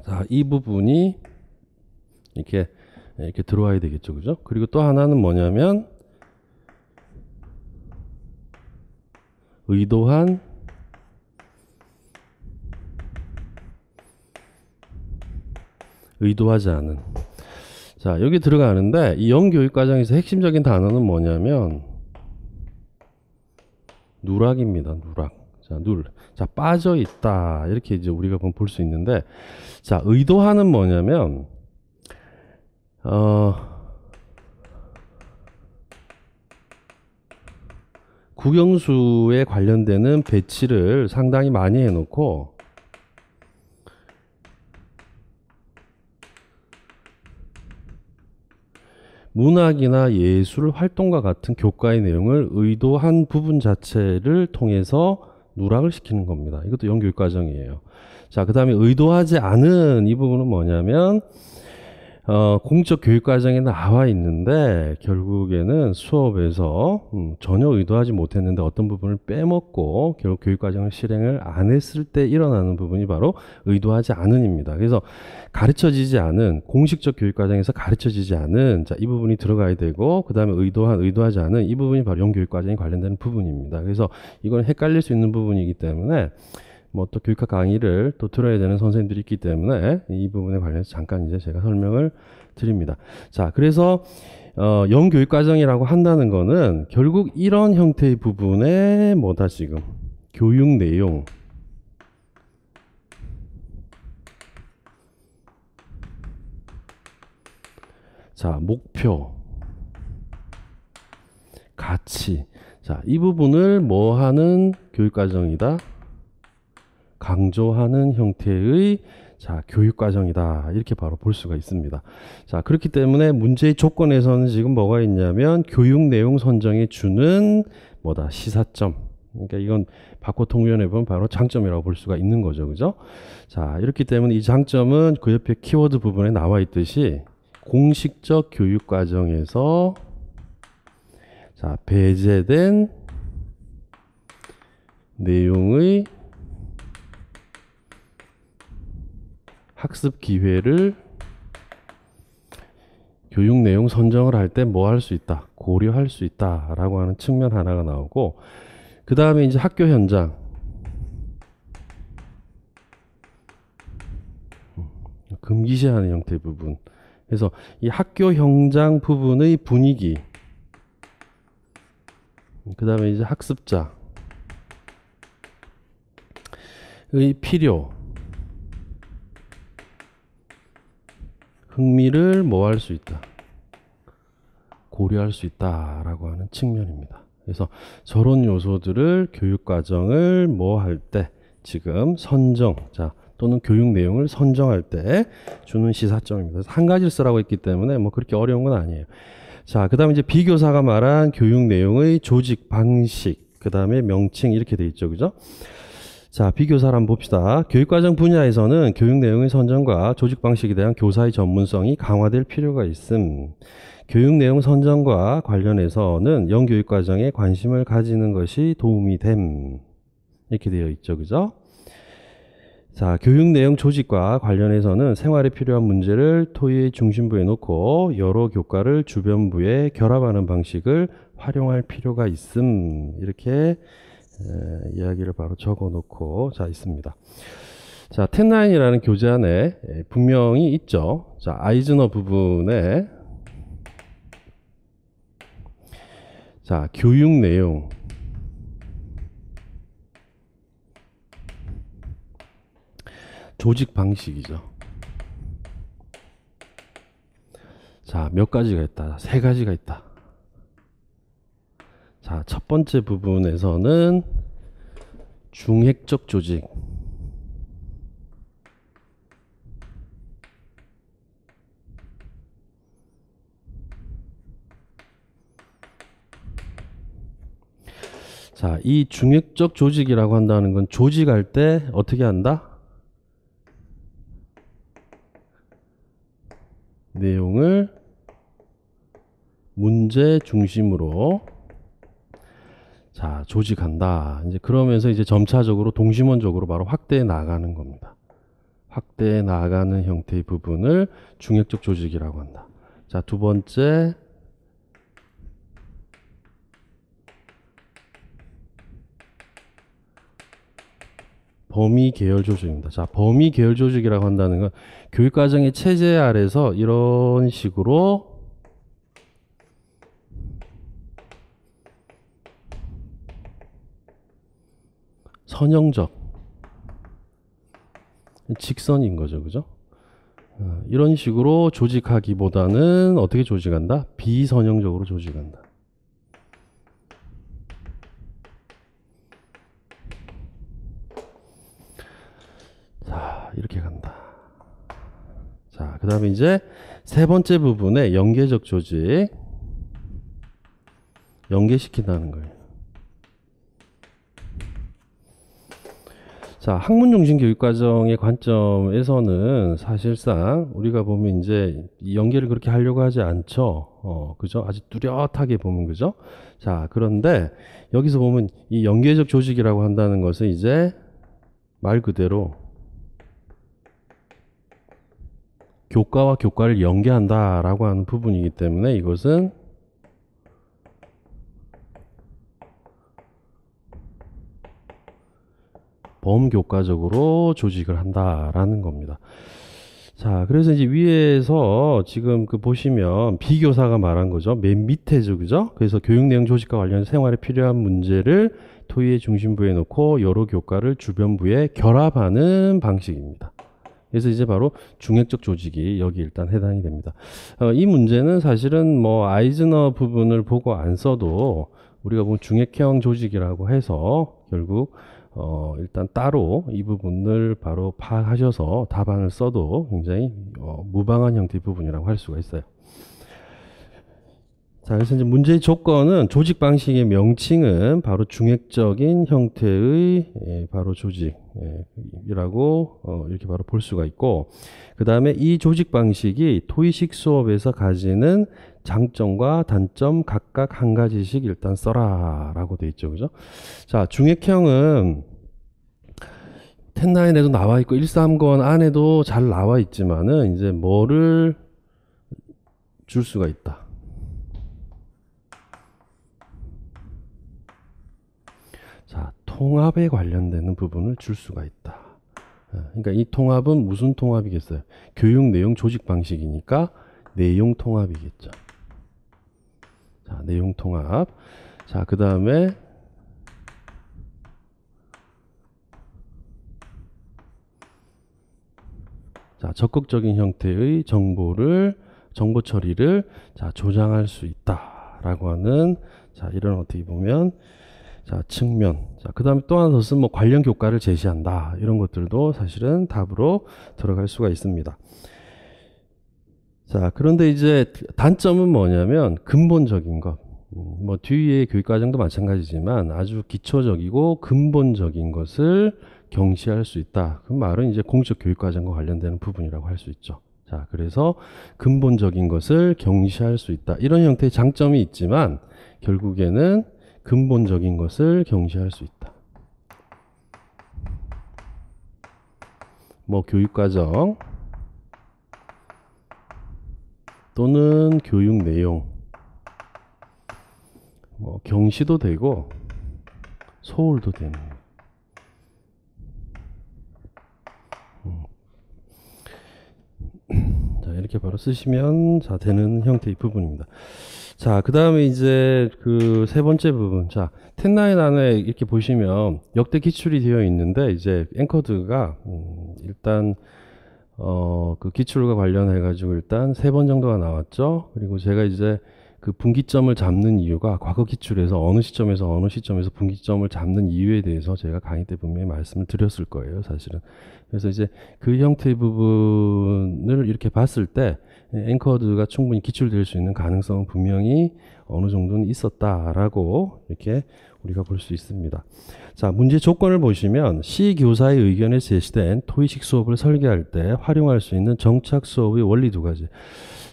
자, 이 부분이 이렇게 들어와야 되겠죠. 그죠? 그리고 또 하나는 뭐냐면 의도한 의도하지 않은. 자, 여기 들어가는데 이 영교육과정에서 핵심적인 단어는 뭐냐면 누락입니다. 누락. 자, 자, 빠져 있다. 이렇게 이제 우리가 볼 수 있는데, 자, 의도하는 뭐냐면 국영수에 관련되는 배치를 상당히 많이 해놓고 문학이나 예술 활동과 같은 교과의 내용을 의도한 부분 자체를 통해서 누락을 시키는 겁니다. 이것도 영교육과정이에요. 자, 그 다음에 의도하지 않은 이 부분은 뭐냐면 공적 교육과정에 나와 있는데 결국에는 수업에서 전혀 의도하지 못했는데 어떤 부분을 빼먹고 결국 교육과정을 실행을 안 했을 때 일어나는 부분이 바로 의도하지 않은입니다. 그래서 가르쳐지지 않은 공식적 교육과정에서 가르쳐지지 않은 자, 이 부분이 들어가야 되고 그 다음에 의도하지 않은 이 부분이 바로 영교육과정에 관련되는 부분입니다. 그래서 이건 헷갈릴 수 있는 부분이기 때문에 뭐 또 교육학 강의를 또 들어야 되는 선생님들이 있기 때문에 이 부분에 관해서 잠깐 이제 제가 설명을 드립니다. 자, 그래서 영교육과정이라고 한다는 거는 결국 이런 형태의 부분에 뭐다 지금 교육 내용 자, 목표 가치 자, 이 부분을 뭐 하는 교육과정이다? 강조하는 형태의 자, 교육과정이다. 이렇게 바로 볼 수가 있습니다. 자, 그렇기 때문에 문제의 조건에서는 지금 뭐가 있냐면 교육 내용 선정에 주는 뭐다? 시사점. 그러니까 이건 박호통위원회 보면 바로 장점이라고 볼 수가 있는 거죠. 그죠? 자, 이렇기 때문에 이 장점은 그 옆에 키워드 부분에 나와 있듯이 공식적 교육과정에서 자, 배제된 내용의 학습 기회를 교육 내용 선정을 할 때 뭐 할 수 있다? 고려할 수 있다. 라고 하는 측면 하나가 나오고, 그 다음에 이제 학교 현장. 금기시하는 형태의 부분. 그래서 이 학교 현장 부분의 분위기. 그 다음에 이제 학습자의 필요. 흥미를 뭐 할 수 있다? 고려할 수 있다라고 하는 측면입니다. 그래서 저런 요소들을 교육과정을 뭐 할 때 지금 선정, 자, 또는 교육 내용을 선정할 때 주는 시사점입니다. 그래서 한 가지를 쓰라고 했기 때문에 뭐 그렇게 어려운 건 아니에요. 자, 그 다음에 이제 비교사가 말한 교육 내용의 조직 방식, 그 다음에 명칭 이렇게 돼 있죠. 그죠? 자, 비교사를 한번 봅시다. 교육과정 분야에서는 교육 내용의 선정과 조직 방식에 대한 교사의 전문성이 강화될 필요가 있음. 교육 내용 선정과 관련해서는 영교육과정에 관심을 가지는 것이 도움이 됨. 이렇게 되어 있죠. 그죠? 자, 교육 내용 조직과 관련해서는 생활에 필요한 문제를 토의의 중심부에 놓고 여러 교과를 주변부에 결합하는 방식을 활용할 필요가 있음. 이렇게 이야기를 바로 적어 놓고 자 있습니다. 자, 10.9이라는 교재 안에 분명히 있죠. 자, 아이즈너 부분에 자, 교육 내용 조직 방식이죠. 자, 몇 가지가 있다. 세 가지가 있다. 자, 첫 번째 부분에서는 중핵적 조직. 자, 이 중핵적 조직이라고 한다는 건 조직할 때 어떻게 한다? 내용을 문제 중심으로 자, 조직한다. 이제 그러면서 이제 점차적으로 동심원적으로 바로 확대해 나가는 겁니다. 확대해 나가는 형태의 부분을 중핵적 조직이라고 한다. 자, 두 번째 범위 계열 조직입니다. 자, 범위 계열 조직이라고 한다는 건 교육과정의 체제 아래서 이런 식으로 선형적 직선인 거죠. 그죠? 이런 식으로 조직하기보다는 어떻게 조직한다? 비선형적으로 조직한다. 자, 이렇게 간다. 자, 그 다음에 이제 세 번째 부분에 연계적 조직. 연계시킨다는 거예요. 자, 학문 중심 교육과정의 관점에서는 사실상 우리가 보면 이제 이 연계를 그렇게 하려고 하지 않죠. 그죠? 아주 뚜렷하게 보면, 그죠? 자, 그런데 여기서 보면 이 연계적 조직이라고 한다는 것은 이제 말 그대로 교과와 교과를 연계한다라고 하는 부분이기 때문에 이것은 범교과적으로 조직을 한다라는 겁니다. 자, 그래서 이제 위에서 지금 그 보시면 비교사가 말한 거죠. 맨 밑에죠, 그죠? 그래서 교육 내용 조직과 관련해서 생활에 필요한 문제를 토의의 중심부에 놓고 여러 교과를 주변부에 결합하는 방식입니다. 그래서 이제 바로 중핵적 조직이 여기 일단 해당이 됩니다. 이 문제는 사실은 뭐 아이즈너 부분을 보고 안 써도 우리가 보면 중핵형 조직이라고 해서 결국 일단 따로 이 부분을 바로 파악하셔서 답안을 써도 굉장히 무방한 형태의 부분이라고 할 수가 있어요. 자, 그래서 이제 문제의 조건은 조직 방식의 명칭은 바로 중핵적인 형태의 바로 조직이라고 이렇게 바로 볼 수가 있고, 그 다음에 이 조직 방식이 토의식 수업에서 가지는 장점과 단점 각각 한 가지씩 일단 써라 라고 돼 있죠. 그죠? 자, 중핵형은 10.9에도 나와 있고 130권 안에도 잘 나와 있지만은 이제 뭐를 줄 수가 있다. 자, 통합에 관련되는 부분을 줄 수가 있다. 그러니까 이 통합은 무슨 통합이겠어요? 교육 내용 조직 방식이니까 내용 통합이겠죠. 자, 내용 통합. 자, 그 다음에 자, 적극적인 형태의 정보 처리를 자, 조장할 수 있다라고 하는 자, 이런 어떻게 보면 자, 측면. 자, 그 다음에 또 하나 더 쓰면 뭐 관련 교과를 제시한다. 이런 것들도 사실은 답으로 들어갈 수가 있습니다. 자, 그런데 이제 단점은 뭐냐면 근본적인 것. 뭐 뒤에 교육과정도 마찬가지지만 아주 기초적이고 근본적인 것을 경시할 수 있다. 그 말은 이제 공적 교육과정과 관련되는 부분이라고 할 수 있죠. 자, 그래서 근본적인 것을 경시할 수 있다. 이런 형태의 장점이 있지만 결국에는 근본적인 것을 경시할 수 있다. 뭐 교육과정 또는 교육 내용, 뭐 경시도 되고 소홀도 되는. 자, 이렇게 바로 쓰시면 자 되는 형태의 부분입니다. 자, 그 다음에 이제 그 세 번째 부분. 자, 텐라인 안에 이렇게 보시면 역대 기출이 되어 있는데 이제 앵커드가 일단 그 기출과 관련해 가지고 일단 3번 정도가 나왔죠. 그리고 제가 이제 그 분기점을 잡는 이유가 과거 기출에서 어느 시점에서 분기점을 잡는 이유에 대해서 제가 강의 때 분명히 말씀을 드렸을 거예요, 사실은. 그래서 이제 그 형태의 부분을 이렇게 봤을 때 앵커드가 충분히 기출될 수 있는 가능성은 분명히 어느 정도는 있었다라고 이렇게 우리가 볼 수 있습니다. 자, 문제 조건을 보시면 시 교사의 의견에 제시된 토익식 수업을 설계할 때 활용할 수 있는 정착 수업의 원리 2가지.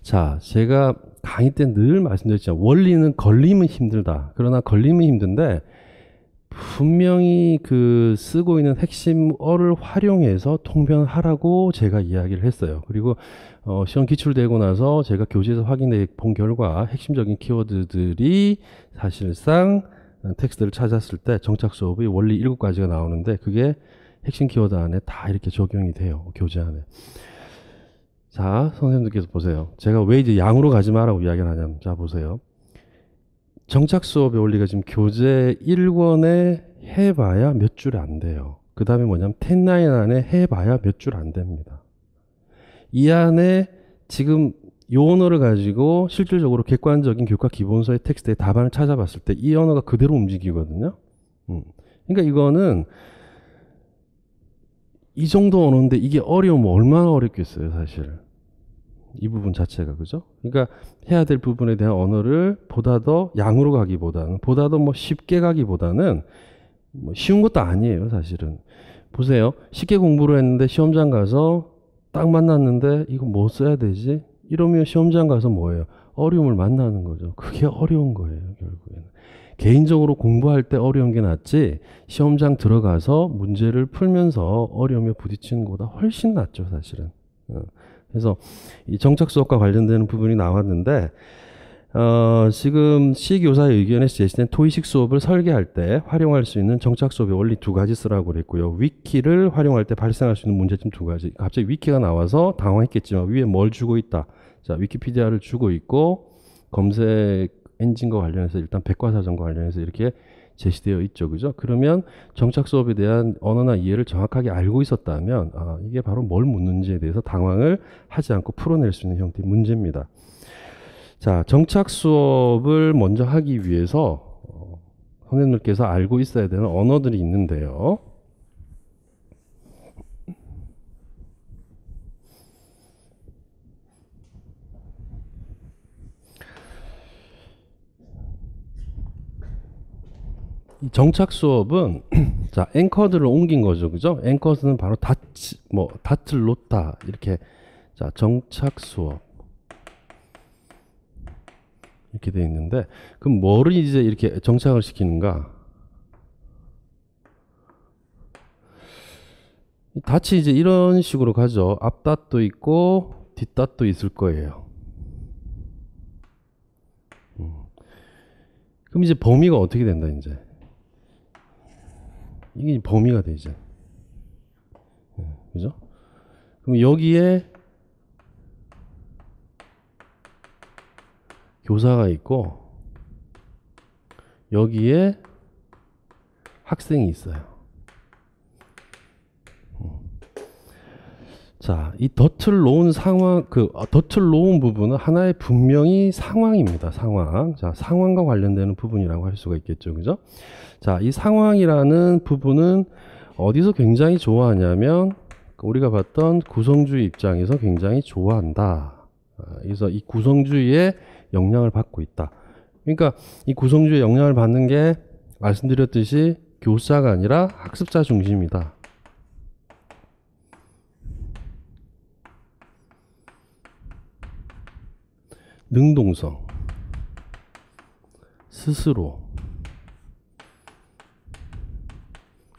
자, 제가 강의 때 늘 말씀드렸지만 원리는 걸리면 힘들다. 그러나 걸리면 힘든데 분명히 그 쓰고 있는 핵심어를 활용해서 통변하라고 제가 이야기를 했어요. 그리고 시험 기출되고 나서 제가 교재에서 확인해 본 결과 핵심적인 키워드들이 사실상 텍스트를 찾았을 때 정착 수업의 원리 7가지가 나오는데 그게 핵심 키워드 안에 다 이렇게 적용이 돼요. 교재 안에. 자, 선생님들께서 보세요. 제가 왜 이제 양으로 가지 마라고 이야기를 하냐면, 자, 보세요. 정착 수업의 원리가 지금 교재 1권에 해봐야 몇 줄 안 돼요. 그 다음에 뭐냐면 10라인 안에 해봐야 몇 줄 안 됩니다. 이 안에 지금 이 언어를 가지고 실질적으로 객관적인 교과 기본서의 텍스트의 답안을 찾아봤을 때 이 언어가 그대로 움직이거든요. 그러니까 이거는 이 정도 언어인데 이게 어려우면 얼마나 어렵겠어요, 사실. 이 부분 자체가, 그죠? 그러니까 해야 될 부분에 대한 언어를 보다 더 양으로 가기보다는, 보다 더 뭐 쉽게 가기보다는 뭐 쉬운 것도 아니에요, 사실은. 보세요. 쉽게 공부를 했는데 시험장 가서 딱 만났는데 이거 뭐 써야 되지? 이러면 시험장 가서 뭐예요? 어려움을 만나는 거죠. 그게 어려운 거예요, 결국에는. 개인적으로 공부할 때 어려운 게 낫지 시험장 들어가서 문제를 풀면서 어려움에 부딪히는 것보다 훨씬 낫죠, 사실은. 그래서 이 정착 수업과 관련되는 부분이 나왔는데 지금 시교사의 의견에 제시된 토익식 수업을 설계할 때 활용할 수 있는 정착 수업의 원리 2가지 쓰라고 그랬고요. 위키를 활용할 때 발생할 수 있는 문제점 2가지. 갑자기 위키가 나와서 당황했겠지만 위에 뭘 주고 있다. 자, 위키피디아를 주고 있고 검색 엔진과 관련해서 일단 백과사전과 관련해서 이렇게 제시되어 있죠. 그죠? 그러면 정착 수업에 대한 언어나 이해를 정확하게 알고 있었다면 이게 바로 뭘 묻는지에 대해서 당황을 하지 않고 풀어낼 수 있는 형태의 문제입니다. 자, 정착 수업을 먼저 하기 위해서 선생님들께서 알고 있어야 되는 언어들이 있는데요. 이 정착 수업은 자, 앵커드를 옮긴 거죠. 그죠? 앵커드는 바로 다트를 놓다. 이렇게. 자, 정착 수업. 이렇게 되어 있는데, 그럼 뭐를 이제 이렇게 정착을 시키는가? 닷이 이제 이런 식으로 가죠. 앞닷도 있고, 뒷닷도 있을 거예요. 그럼 이제 범위가 어떻게 된다, 이제? 이게 범위가 되죠. 그죠? 그럼 여기에 교사가 있고 여기에 학생이 있어요. 자, 이 덫을 놓은 상황, 덫을 놓은 부분은 하나의 분명히 상황입니다. 상황. 자, 상황과 관련되는 부분이라고 할 수가 있겠죠. 그죠? 자, 이 상황이라는 부분은 어디서 굉장히 좋아하냐면 우리가 봤던 구성주의 입장에서 굉장히 좋아한다. 그래서 이 구성주의에 영향을 받고 있다. 그러니까 이 구성주의 영향을 받는 게 말씀드렸듯이 교사가 아니라 학습자 중심이다. 능동성, 스스로,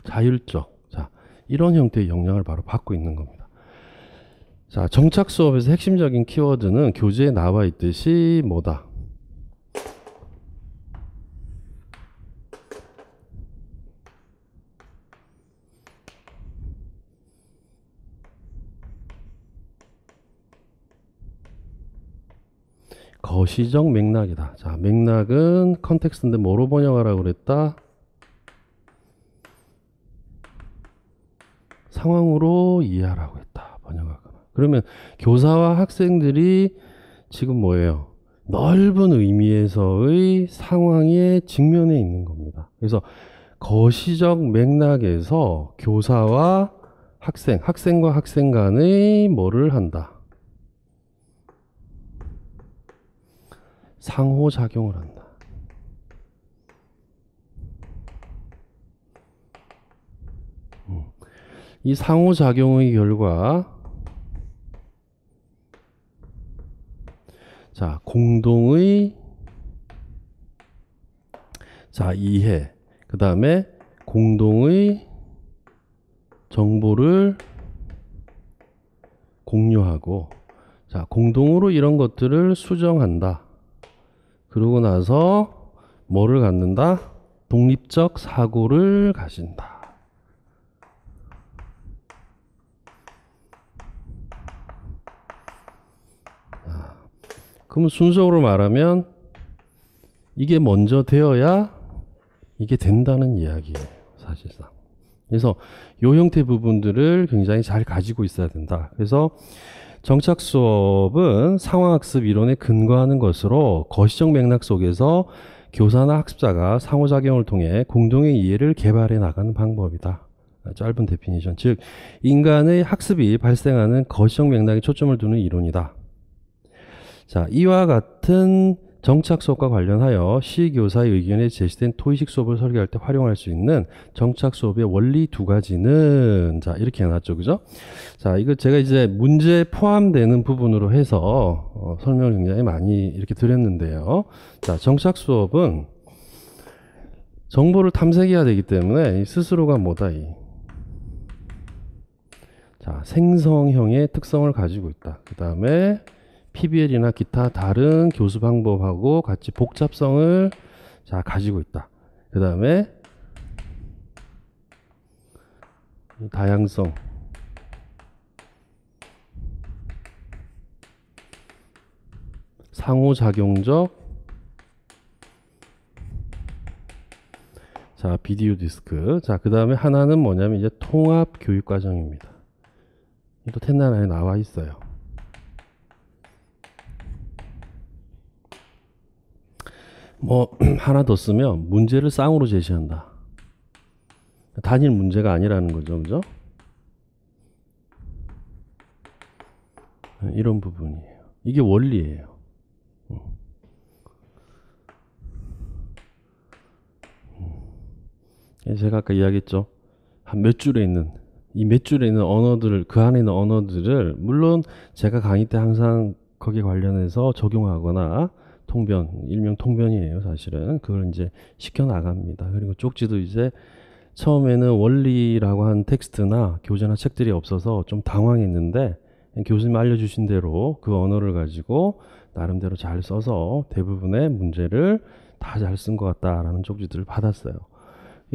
자율적, 자, 이런 형태의 영향을 바로 받고 있는 겁니다. 자, 정착 수업에서 핵심적인 키워드는 교재에 나와 있듯이 뭐다? 거시적 맥락이다. 자, 맥락은 컨텍스트인데 뭐로 번역하라고 그랬다? 상황으로 이해하라고 했다. 번역하거나. 그러면 교사와 학생들이 지금 뭐예요? 넓은 의미에서의 상황에 직면해 있는 겁니다. 그래서 거시적 맥락에서 교사와 학생, 학생과 학생 간의 뭐를 한다? 상호작용을 한다. 이 상호작용의 결과, 자, 공동의, 자, 이해, 그 다음에 공동의 정보를 공유하고, 자, 공동으로 이런 것들을 수정한다. 그러고 나서 뭐를 갖는다? 독립적 사고를 가진다. 그럼 순서로 말하면 이게 먼저 되어야 이게 된다는 이야기예요, 사실상. 그래서 이 형태 부분들을 굉장히 잘 가지고 있어야 된다. 그래서 정착 수업은 상황학습 이론에 근거하는 것으로 거시적 맥락 속에서 교사나 학습자가 상호작용을 통해 공동의 이해를 개발해 나가는 방법이다. 짧은 데피니션. 즉, 인간의 학습이 발생하는 거시적 맥락에 초점을 두는 이론이다. 자, 이와 같은 정착 수업과 관련하여 시교사의 의견에 제시된 토의식 수업을 설계할 때 활용할 수 있는 정착 수업의 원리 두 가지는, 자, 이렇게 해놨죠. 그죠? 자, 이거 제가 이제 문제에 포함되는 부분으로 해서 설명을 굉장히 많이 이렇게 드렸는데요. 자, 정착 수업은 정보를 탐색해야 되기 때문에 이 스스로가 뭐다, 자, 생성형의 특성을 가지고 있다. 그 다음에 PBL이나 기타 다른 교수 방법하고 같이 복잡성을 자 가지고 있다. 그 다음에 다양성, 상호작용적, 자 비디오 디스크. 자, 그 다음에 하나는 뭐냐면 이제 통합 교육 과정입니다. 또 텐난 안에 나와 있어요. 뭐 하나 더 쓰면 문제를 쌍으로 제시한다. 단일 문제가 아니라는 거죠. 그죠? 이런 부분이에요. 이게 원리예요. 제가 아까 이야기했죠. 한 몇 줄에 있는 이 몇 줄에 있는 언어들을, 그 안에 있는 언어들을 물론 제가 강의 때 항상 거기에 관련해서 적용하거나 통변, 일명 통변이에요, 사실은. 그걸 이제 시켜 나갑니다. 그리고 쪽지도 이제 처음에는 원리라고 한 텍스트나 교재나 책들이 없어서 좀 당황했는데 교수님 알려주신 대로 그 언어를 가지고 나름대로 잘 써서 대부분의 문제를 다 잘 쓴 것 같다라는 쪽지들을 받았어요.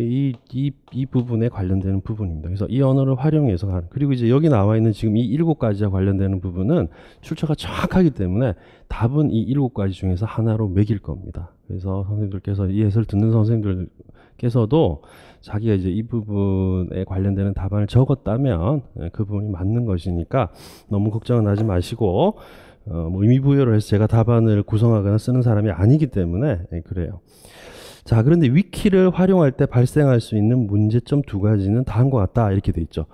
이 부분에 관련되는 부분입니다. 그래서 이 언어를 활용해서 그리고 이제 여기 나와 있는 지금 이 7가지와 관련되는 부분은 출처가 정확하기 때문에 답은 이 7가지 중에서 하나로 매길 겁니다. 그래서 선생님들께서 이 해설 듣는 선생님들께서도 자기가 이제 이 부분에 관련되는 답안을 적었다면 그 부분이 맞는 것이니까 너무 걱정은 하지 마시고 뭐 의미부여를 해서 제가 답안을 구성하거나 쓰는 사람이 아니기 때문에 그래요. 자, 그런데 위키를 활용할 때 발생할 수 있는 문제점 2가지는 다음과 같다 이렇게 돼 있죠.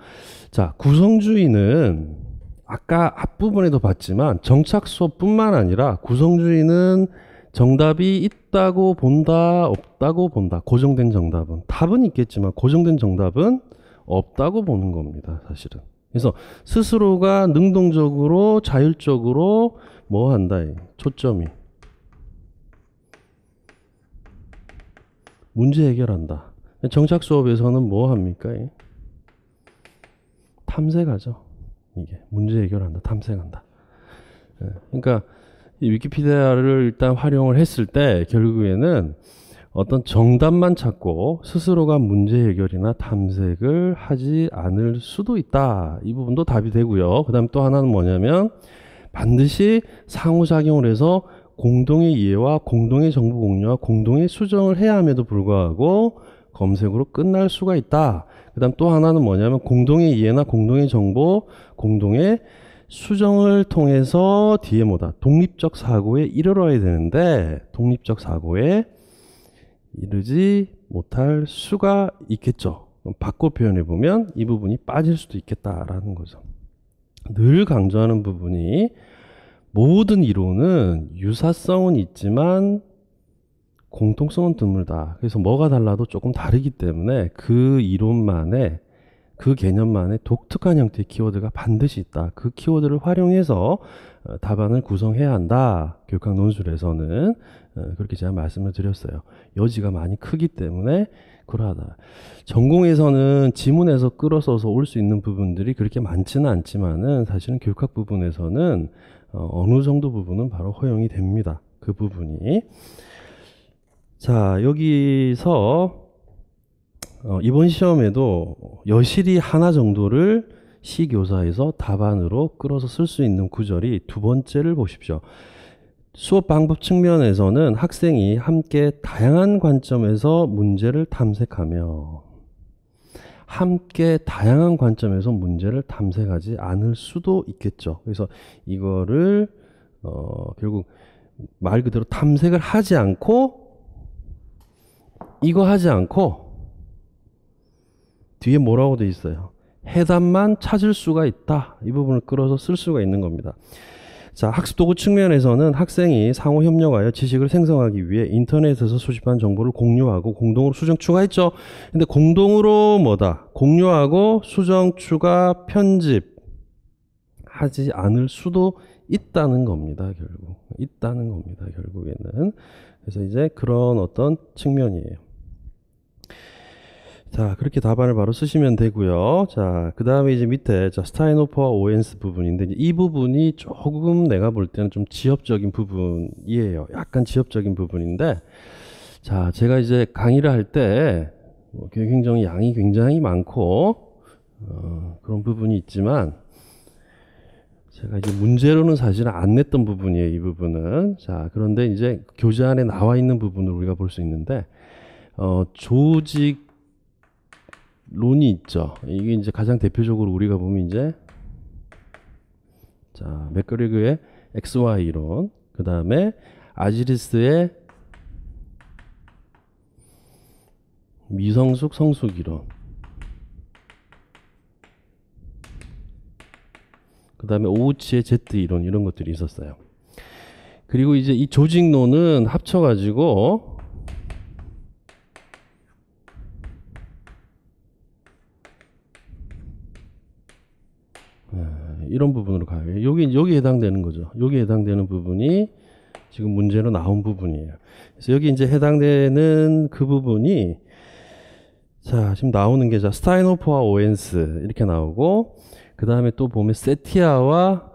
자, 구성주의는 아까 앞부분에도 봤지만 정착 수업뿐만 아니라 구성주의는 정답이 있다고 본다, 없다고 본다. 고정된 정답은. 답은 있겠지만 고정된 정답은 없다고 보는 겁니다, 사실은. 그래서 스스로가 능동적으로, 자율적으로 뭐 한다, 초점이. 문제 해결한다. 정착 수업에서는 뭐 합니까? 탐색하죠. 이게 문제 해결한다, 탐색한다. 그러니까 이 위키피디아를 일단 활용을 했을 때 결국에는 어떤 정답만 찾고 스스로가 문제 해결이나 탐색을 하지 않을 수도 있다. 이 부분도 답이 되고요. 그 다음에 또 하나는 뭐냐면 반드시 상호작용을 해서 공동의 이해와 공동의 정보 공유와 공동의 수정을 해야 함에도 불구하고 검색으로 끝날 수가 있다. 그 다음 또 하나는 뭐냐면 공동의 이해나 공동의 정보, 공동의 수정을 통해서 뒤에 뭐다? 독립적 사고에 이르러야 되는데 독립적 사고에 이르지 못할 수가 있겠죠. 바꿔 표현해 보면 이 부분이 빠질 수도 있겠다라는 거죠. 늘 강조하는 부분이 모든 이론은 유사성은 있지만 공통성은 드물다. 그래서 뭐가 달라도 조금 다르기 때문에 그 이론만의 그 개념만의 독특한 형태의 키워드가 반드시 있다. 그 키워드를 활용해서 답안을 구성해야 한다. 교육학 논술에서는 그렇게 제가 말씀을 드렸어요. 여지가 많이 크기 때문에 그러하다. 전공에서는 지문에서 끌어서서 올 수 있는 부분들이 그렇게 많지는 않지만은 사실은 교육학 부분에서는 어느 정도 부분은 바로 허용이 됩니다. 그 부분이. 자, 여기서 이번 시험에도 여실히 하나 정도를 시교사에서 답안으로 끌어서 쓸 수 있는 구절이 두 번째를 보십시오. 수업 방법 측면에서는 학생이 함께 다양한 관점에서 문제를 탐색하며 함께 다양한 관점에서 문제를 탐색하지 않을 수도 있겠죠. 그래서 이거를 결국 말 그대로 탐색을 하지 않고 이거 하지 않고 뒤에 뭐라고 돼 있어요? 해답만 찾을 수가 있다. 이 부분을 끌어서 쓸 수가 있는 겁니다. 자, 학습 도구 측면에서는 학생이 상호 협력하여 지식을 생성하기 위해 인터넷에서 수집한 정보를 공유하고 공동으로 수정 추가했죠. 근데 공동으로 뭐다? 공유하고 수정 추가 편집 하지 않을 수도 있다는 겁니다. 결국 있다는 겁니다. 결국에는. 그래서 이제 그런 어떤 측면이에요. 자, 그렇게 답안을 바로 쓰시면 되고요. 자, 그 다음에 이제 밑에 스타인호퍼와 오웬스 부분인데 이 부분이 조금 내가 볼 때는 좀 지엽적인 부분이에요. 약간 지엽적인 부분인데, 자, 제가 이제 강의를 할 때 교육행정 양이 굉장히 많고 그런 부분이 있지만 제가 이제 문제로는 사실은 안 냈던 부분이에요. 이 부분은. 자, 그런데 이제 교재 안에 나와 있는 부분을 우리가 볼 수 있는데 조직 론이 있죠. 이게 이제 가장 대표적으로 우리가 보면 이제 자, 맥그리그의 XY 이론, 그 다음에 아지리스의 미성숙 성숙 이론, 그 다음에 오우치의 Z 이론 이런 것들이 있었어요. 그리고 이제 이 조직론은 합쳐가지고 이런 부분으로 가요. 여기 해당되는 거죠. 여기 해당되는 부분이 지금 문제로 나온 부분이에요. 그래서 여기 이제 해당되는 그 부분이 자, 지금 나오는 게 자, 스타인호퍼와 오웬스 이렇게 나오고 그 다음에 또 보면 세티아와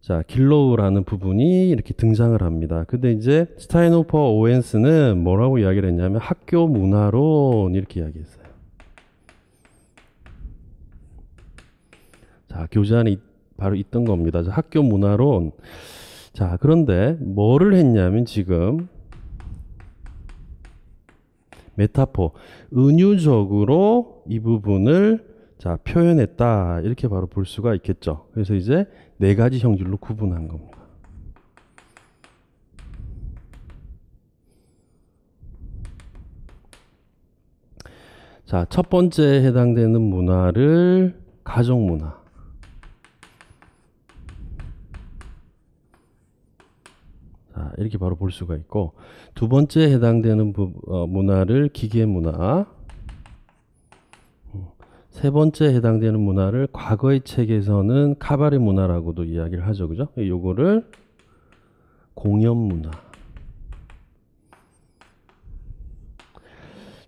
자, 길로우라는 부분이 이렇게 등장을 합니다. 근데 이제 스타인호퍼와 오웬스는 뭐라고 이야기를 했냐면 학교 문화론 이렇게 이야기했어요. 자, 교재 안에 바로 있던 겁니다. 자, 학교 문화론. 자, 그런데 뭐를 했냐면 지금 메타포, 은유적으로 이 부분을 자, 표현했다. 이렇게 바로 볼 수가 있겠죠. 그래서 이제 네 가지 형질로 구분한 겁니다. 자, 첫 번째 해당되는 문화를 가족 문화. 자, 자, 이렇게 바로 볼 수가 있고, 두 번째 해당되는 문화를 기계 문화, 세 번째 해당되는 문화를 과거의 책에서는 카바레 문화라고도 이야기를 하죠. 그죠? 요거를 공연 문화.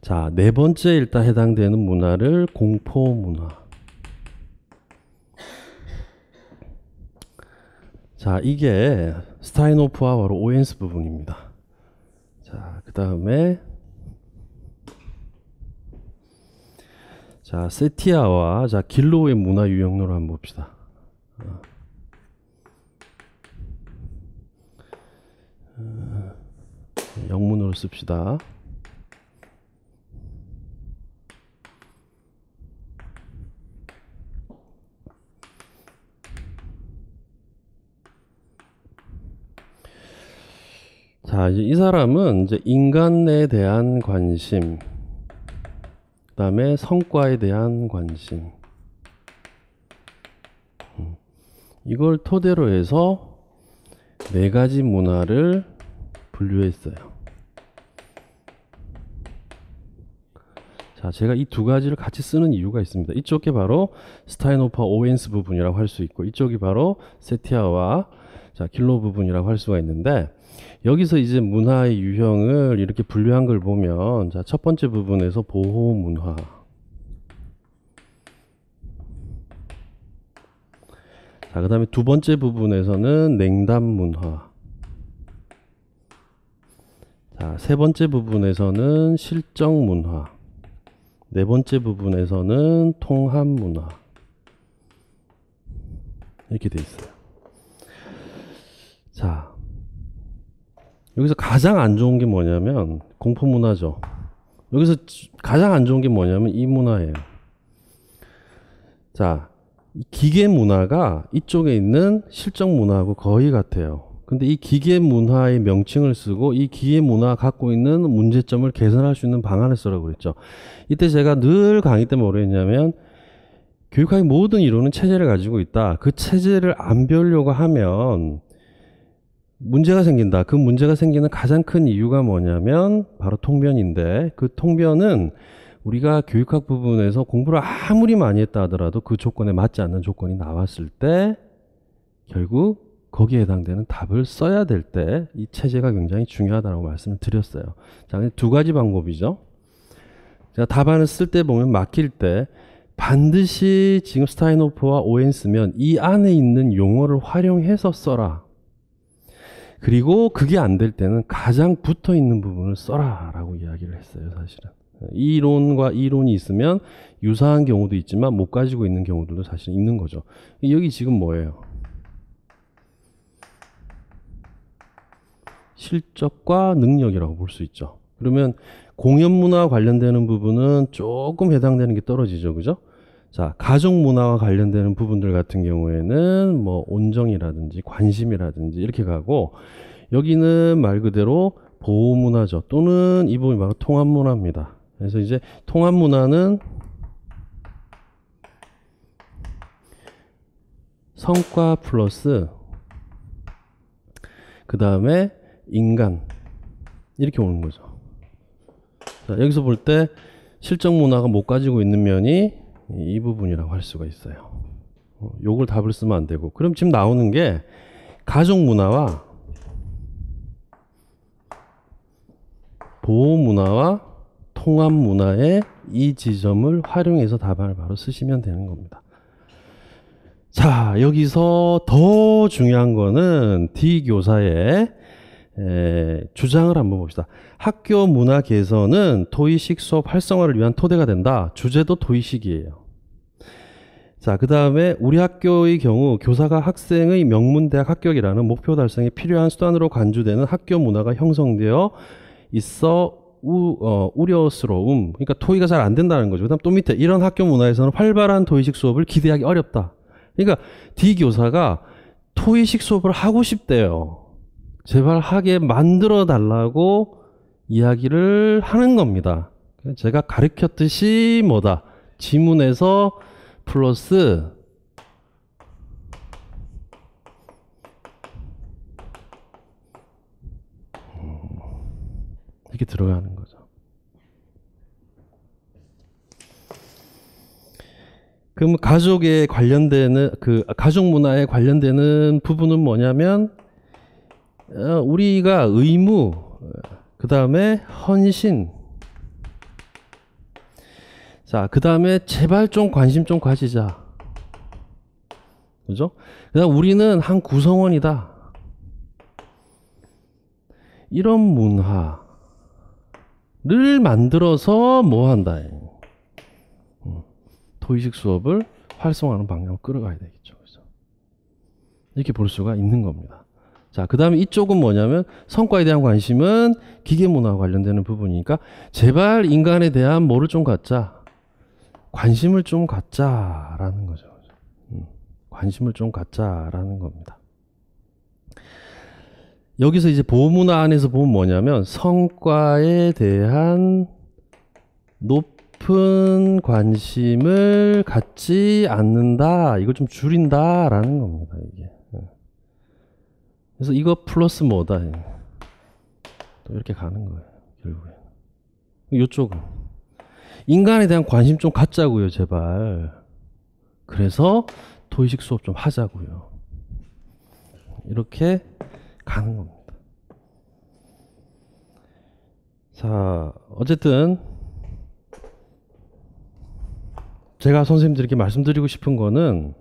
자, 네 번째 일단 해당되는 문화를 공포 문화. 자, 이게 스타인호프와 바로 오웬스 부분입니다. 자, 그 다음에 자, 세티아와 자, 길로우의 문화 유형론을 한번 봅시다. 영문으로 씁시다. 자, 이제 이 사람은 이제 인간에 대한 관심, 그 다음에 성과에 대한 관심, 이걸 토대로 해서 네 가지 문화를 분류했어요. 자, 제가 이 두 가지를 같이 쓰는 이유가 있습니다. 이쪽이 바로 스타인호프와 오웬스 부분이라고 할 수 있고, 이쪽이 바로 세티아와 자, 길로우 부분이라고 할 수가 있는데, 여기서 이제 문화의 유형을 이렇게 분류한 걸 보면, 자, 첫 번째 부분에서 보호 문화, 자, 그 다음에 두 번째 부분에서는 냉담 문화, 자, 세 번째 부분에서는 실정 문화, 네 번째 부분에서는 통합 문화, 이렇게 돼 있어요. 자, 여기서 가장 안 좋은 게 뭐냐면 공포 문화죠. 여기서 가장 안 좋은 게 뭐냐면 이 문화예요. 자, 기계 문화가 이쪽에 있는 실정 문화하고 거의 같아요. 근데 이 기계 문화의 명칭을 쓰고 이 기계 문화가 갖고 있는 문제점을 개선할 수 있는 방안을 쓰라고 그랬죠. 이때 제가 늘 강의 때 뭐라 했냐면, 교육학의 모든 이론은 체제를 가지고 있다. 그 체제를 안 배우려고 하면 문제가 생긴다. 그 문제가 생기는 가장 큰 이유가 뭐냐면 바로 통변인데, 그 통변은 우리가 교육학 부분에서 공부를 아무리 많이 했다 하더라도 그 조건에 맞지 않는 조건이 나왔을 때 결국 거기에 해당되는 답을 써야 될 때 이 체제가 굉장히 중요하다고 말씀을 드렸어요. 자, 두 가지 방법이죠. 제가 답안을 쓸 때 보면 막힐 때 반드시 지금 스타인호프와 오웬스면 이 안에 있는 용어를 활용해서 써라. 그리고 그게 안 될 때는 가장 붙어 있는 부분을 써라 라고 이야기를 했어요. 사실은 이 이론과 이 이론이 있으면 유사한 경우도 있지만 못 가지고 있는 경우들도 사실 있는 거죠. 여기 지금 뭐예요? 실적과 능력이라고 볼 수 있죠. 그러면 공연 문화와 관련되는 부분은 조금 해당되는 게 떨어지죠. 그죠? 자, 가족 문화와 관련되는 부분들 같은 경우에는 뭐 온정이라든지 관심이라든지 이렇게 가고, 여기는 말 그대로 보호 문화죠. 또는 이 부분이 바로 통합 문화입니다. 그래서 이제 통합 문화는 성과 플러스 그 다음에 인간, 이렇게 오는 거죠. 자, 여기서 볼 때 실정 문화가 못 가지고 있는 면이 이 부분이라고 할 수가 있어요. 요걸 답을 쓰면 안 되고, 그럼 지금 나오는 게 가족 문화와 보호 문화와 통합 문화의 이 지점을 활용해서 답안을 바로 쓰시면 되는 겁니다. 자, 여기서 더 중요한 거는 D 교사의 주장을 한번 봅시다. 학교 문화 개선은 토의식 수업 활성화를 위한 토대가 된다. 주제도 토의식이에요. 자, 그 다음에 우리 학교의 경우 교사가 학생의 명문대학 합격이라는 목표 달성에 필요한 수단으로 간주되는 학교 문화가 형성되어 있어 우려스러움. 그러니까 토의가 잘 안 된다는 거죠. 그 다음 또 밑에 이런 학교 문화에서는 활발한 토의식 수업을 기대하기 어렵다. 그러니까 D 교사가 토의식 수업을 하고 싶대요. 제발 하게 만들어 달라고 이야기를 하는 겁니다. 제가 가르쳤듯이 뭐다? 지문에서 플러스 이렇게 들어가는 거죠. 그럼 가족에 관련되는 가족 문화에 관련되는 부분은 뭐냐면 우리가 의무, 그 다음에 헌신, 자, 그 다음에 제발 좀 관심 좀 가지자. 그죠? 그다음 우리는 한 구성원이다. 이런 문화를 만들어서 뭐 한다. 도의식 수업을 활성화하는 방향으로 끌어가야 되겠죠. 그죠? 이렇게 볼 수가 있는 겁니다. 자, 그 다음에 이쪽은 뭐냐면 성과에 대한 관심은 기계문화와 관련되는 부분이니까 제발 인간에 대한 뭐를 좀 갖자. 관심을 좀 갖자라는 거죠. 관심을 좀 갖자라는 겁니다. 여기서 이제 보문화 안에서 보면 뭐냐면 성과에 대한 높은 관심을 갖지 않는다. 이걸 좀 줄인다라는 겁니다. 이게. 그래서 이거 플러스 뭐다. 또 이렇게 가는 거예요. 결국에. 이쪽은 인간에 대한 관심 좀 갖자고요. 제발. 그래서 도의식 수업 좀 하자고요. 이렇게 가는 겁니다. 자, 어쨌든 제가 선생님들에게 말씀드리고 싶은 거는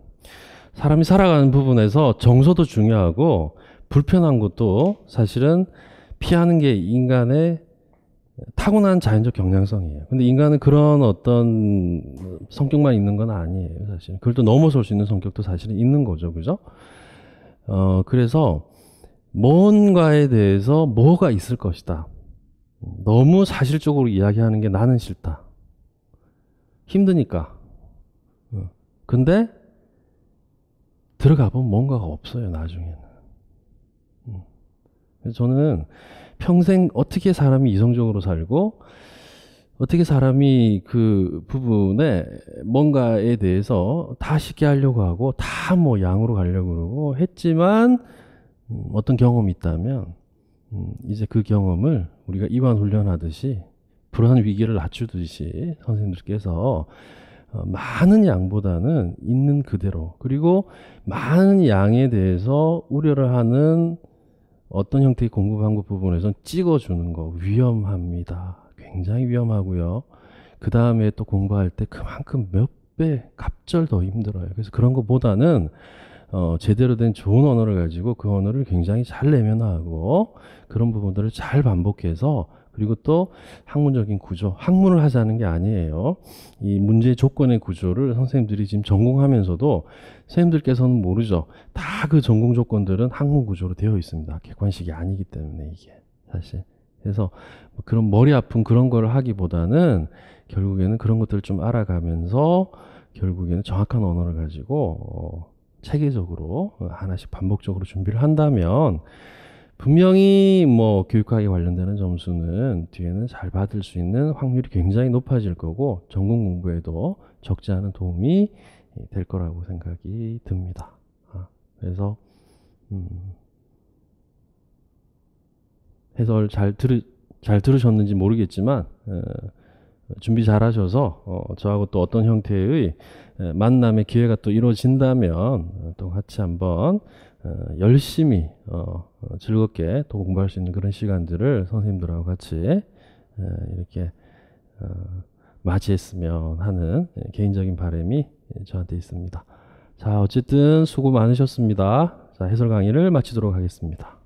사람이 살아가는 부분에서 정서도 중요하고 불편한 것도 사실은 피하는 게 인간의 타고난 자연적 경향성이에요. 근데 인간은 그런 어떤 성격만 있는 건 아니에요, 사실. 그걸 또 넘어설 수 있는 성격도 사실은 있는 거죠, 그죠? 그래서 뭔가에 대해서 뭐가 있을 것이다. 너무 사실적으로 이야기하는 게 나는 싫다. 힘드니까. 근데 들어가 보면 뭔가가 없어요, 나중에는. 그래서 저는 평생 어떻게 사람이 이성적으로 살고 어떻게 사람이 그 부분에 뭔가에 대해서 다 쉽게 하려고 하고 다 뭐 양으로 가려고 그러고 했지만 어떤 경험이 있다면 이제 그 경험을 우리가 이완 훈련하듯이 불안 위기를 낮추듯이 선생님들께서 많은 양보다는 있는 그대로 그리고 많은 양에 대해서 우려를 하는 어떤 형태의 공부 방법 부분에선 찍어주는 거 위험합니다. 굉장히 위험하고요. 그 다음에 또 공부할 때 그만큼 몇 배 갑절 더 힘들어요. 그래서 그런 것보다는 제대로 된 좋은 언어를 가지고 그 언어를 굉장히 잘 내면화하고 그런 부분들을 잘 반복해서 그리고 또 학문적인 구조, 학문을 하자는 게 아니에요. 이 문제의 조건의 구조를 선생님들이 지금 전공하면서도 선생님들께서는 모르죠. 다 그 전공 조건들은 학문 구조로 되어 있습니다. 객관식이 아니기 때문에 이게 사실. 그래서 그런 머리 아픈 그런 거를 하기보다는 결국에는 그런 것들을 좀 알아가면서 결국에는 정확한 언어를 가지고 체계적으로 하나씩 반복적으로 준비를 한다면 분명히 뭐 교육학에 관련되는 점수는 뒤에는 잘 받을 수 있는 확률이 굉장히 높아질 거고 전공 공부에도 적지 않은 도움이 될 거라고 생각이 듭니다. 그래서 해설 잘 들으셨는지 모르겠지만 준비 잘 하셔서 저하고 또 어떤 형태의 만남의 기회가 또 이루어진다면 또 같이 한번 열심히 즐겁게 또 공부할 수 있는 그런 시간들을 선생님들하고 같이 이렇게 맞이했으면 하는 개인적인 바람이 저한테 있습니다. 자, 어쨌든 수고 많으셨습니다. 자, 해설 강의를 마치도록 하겠습니다.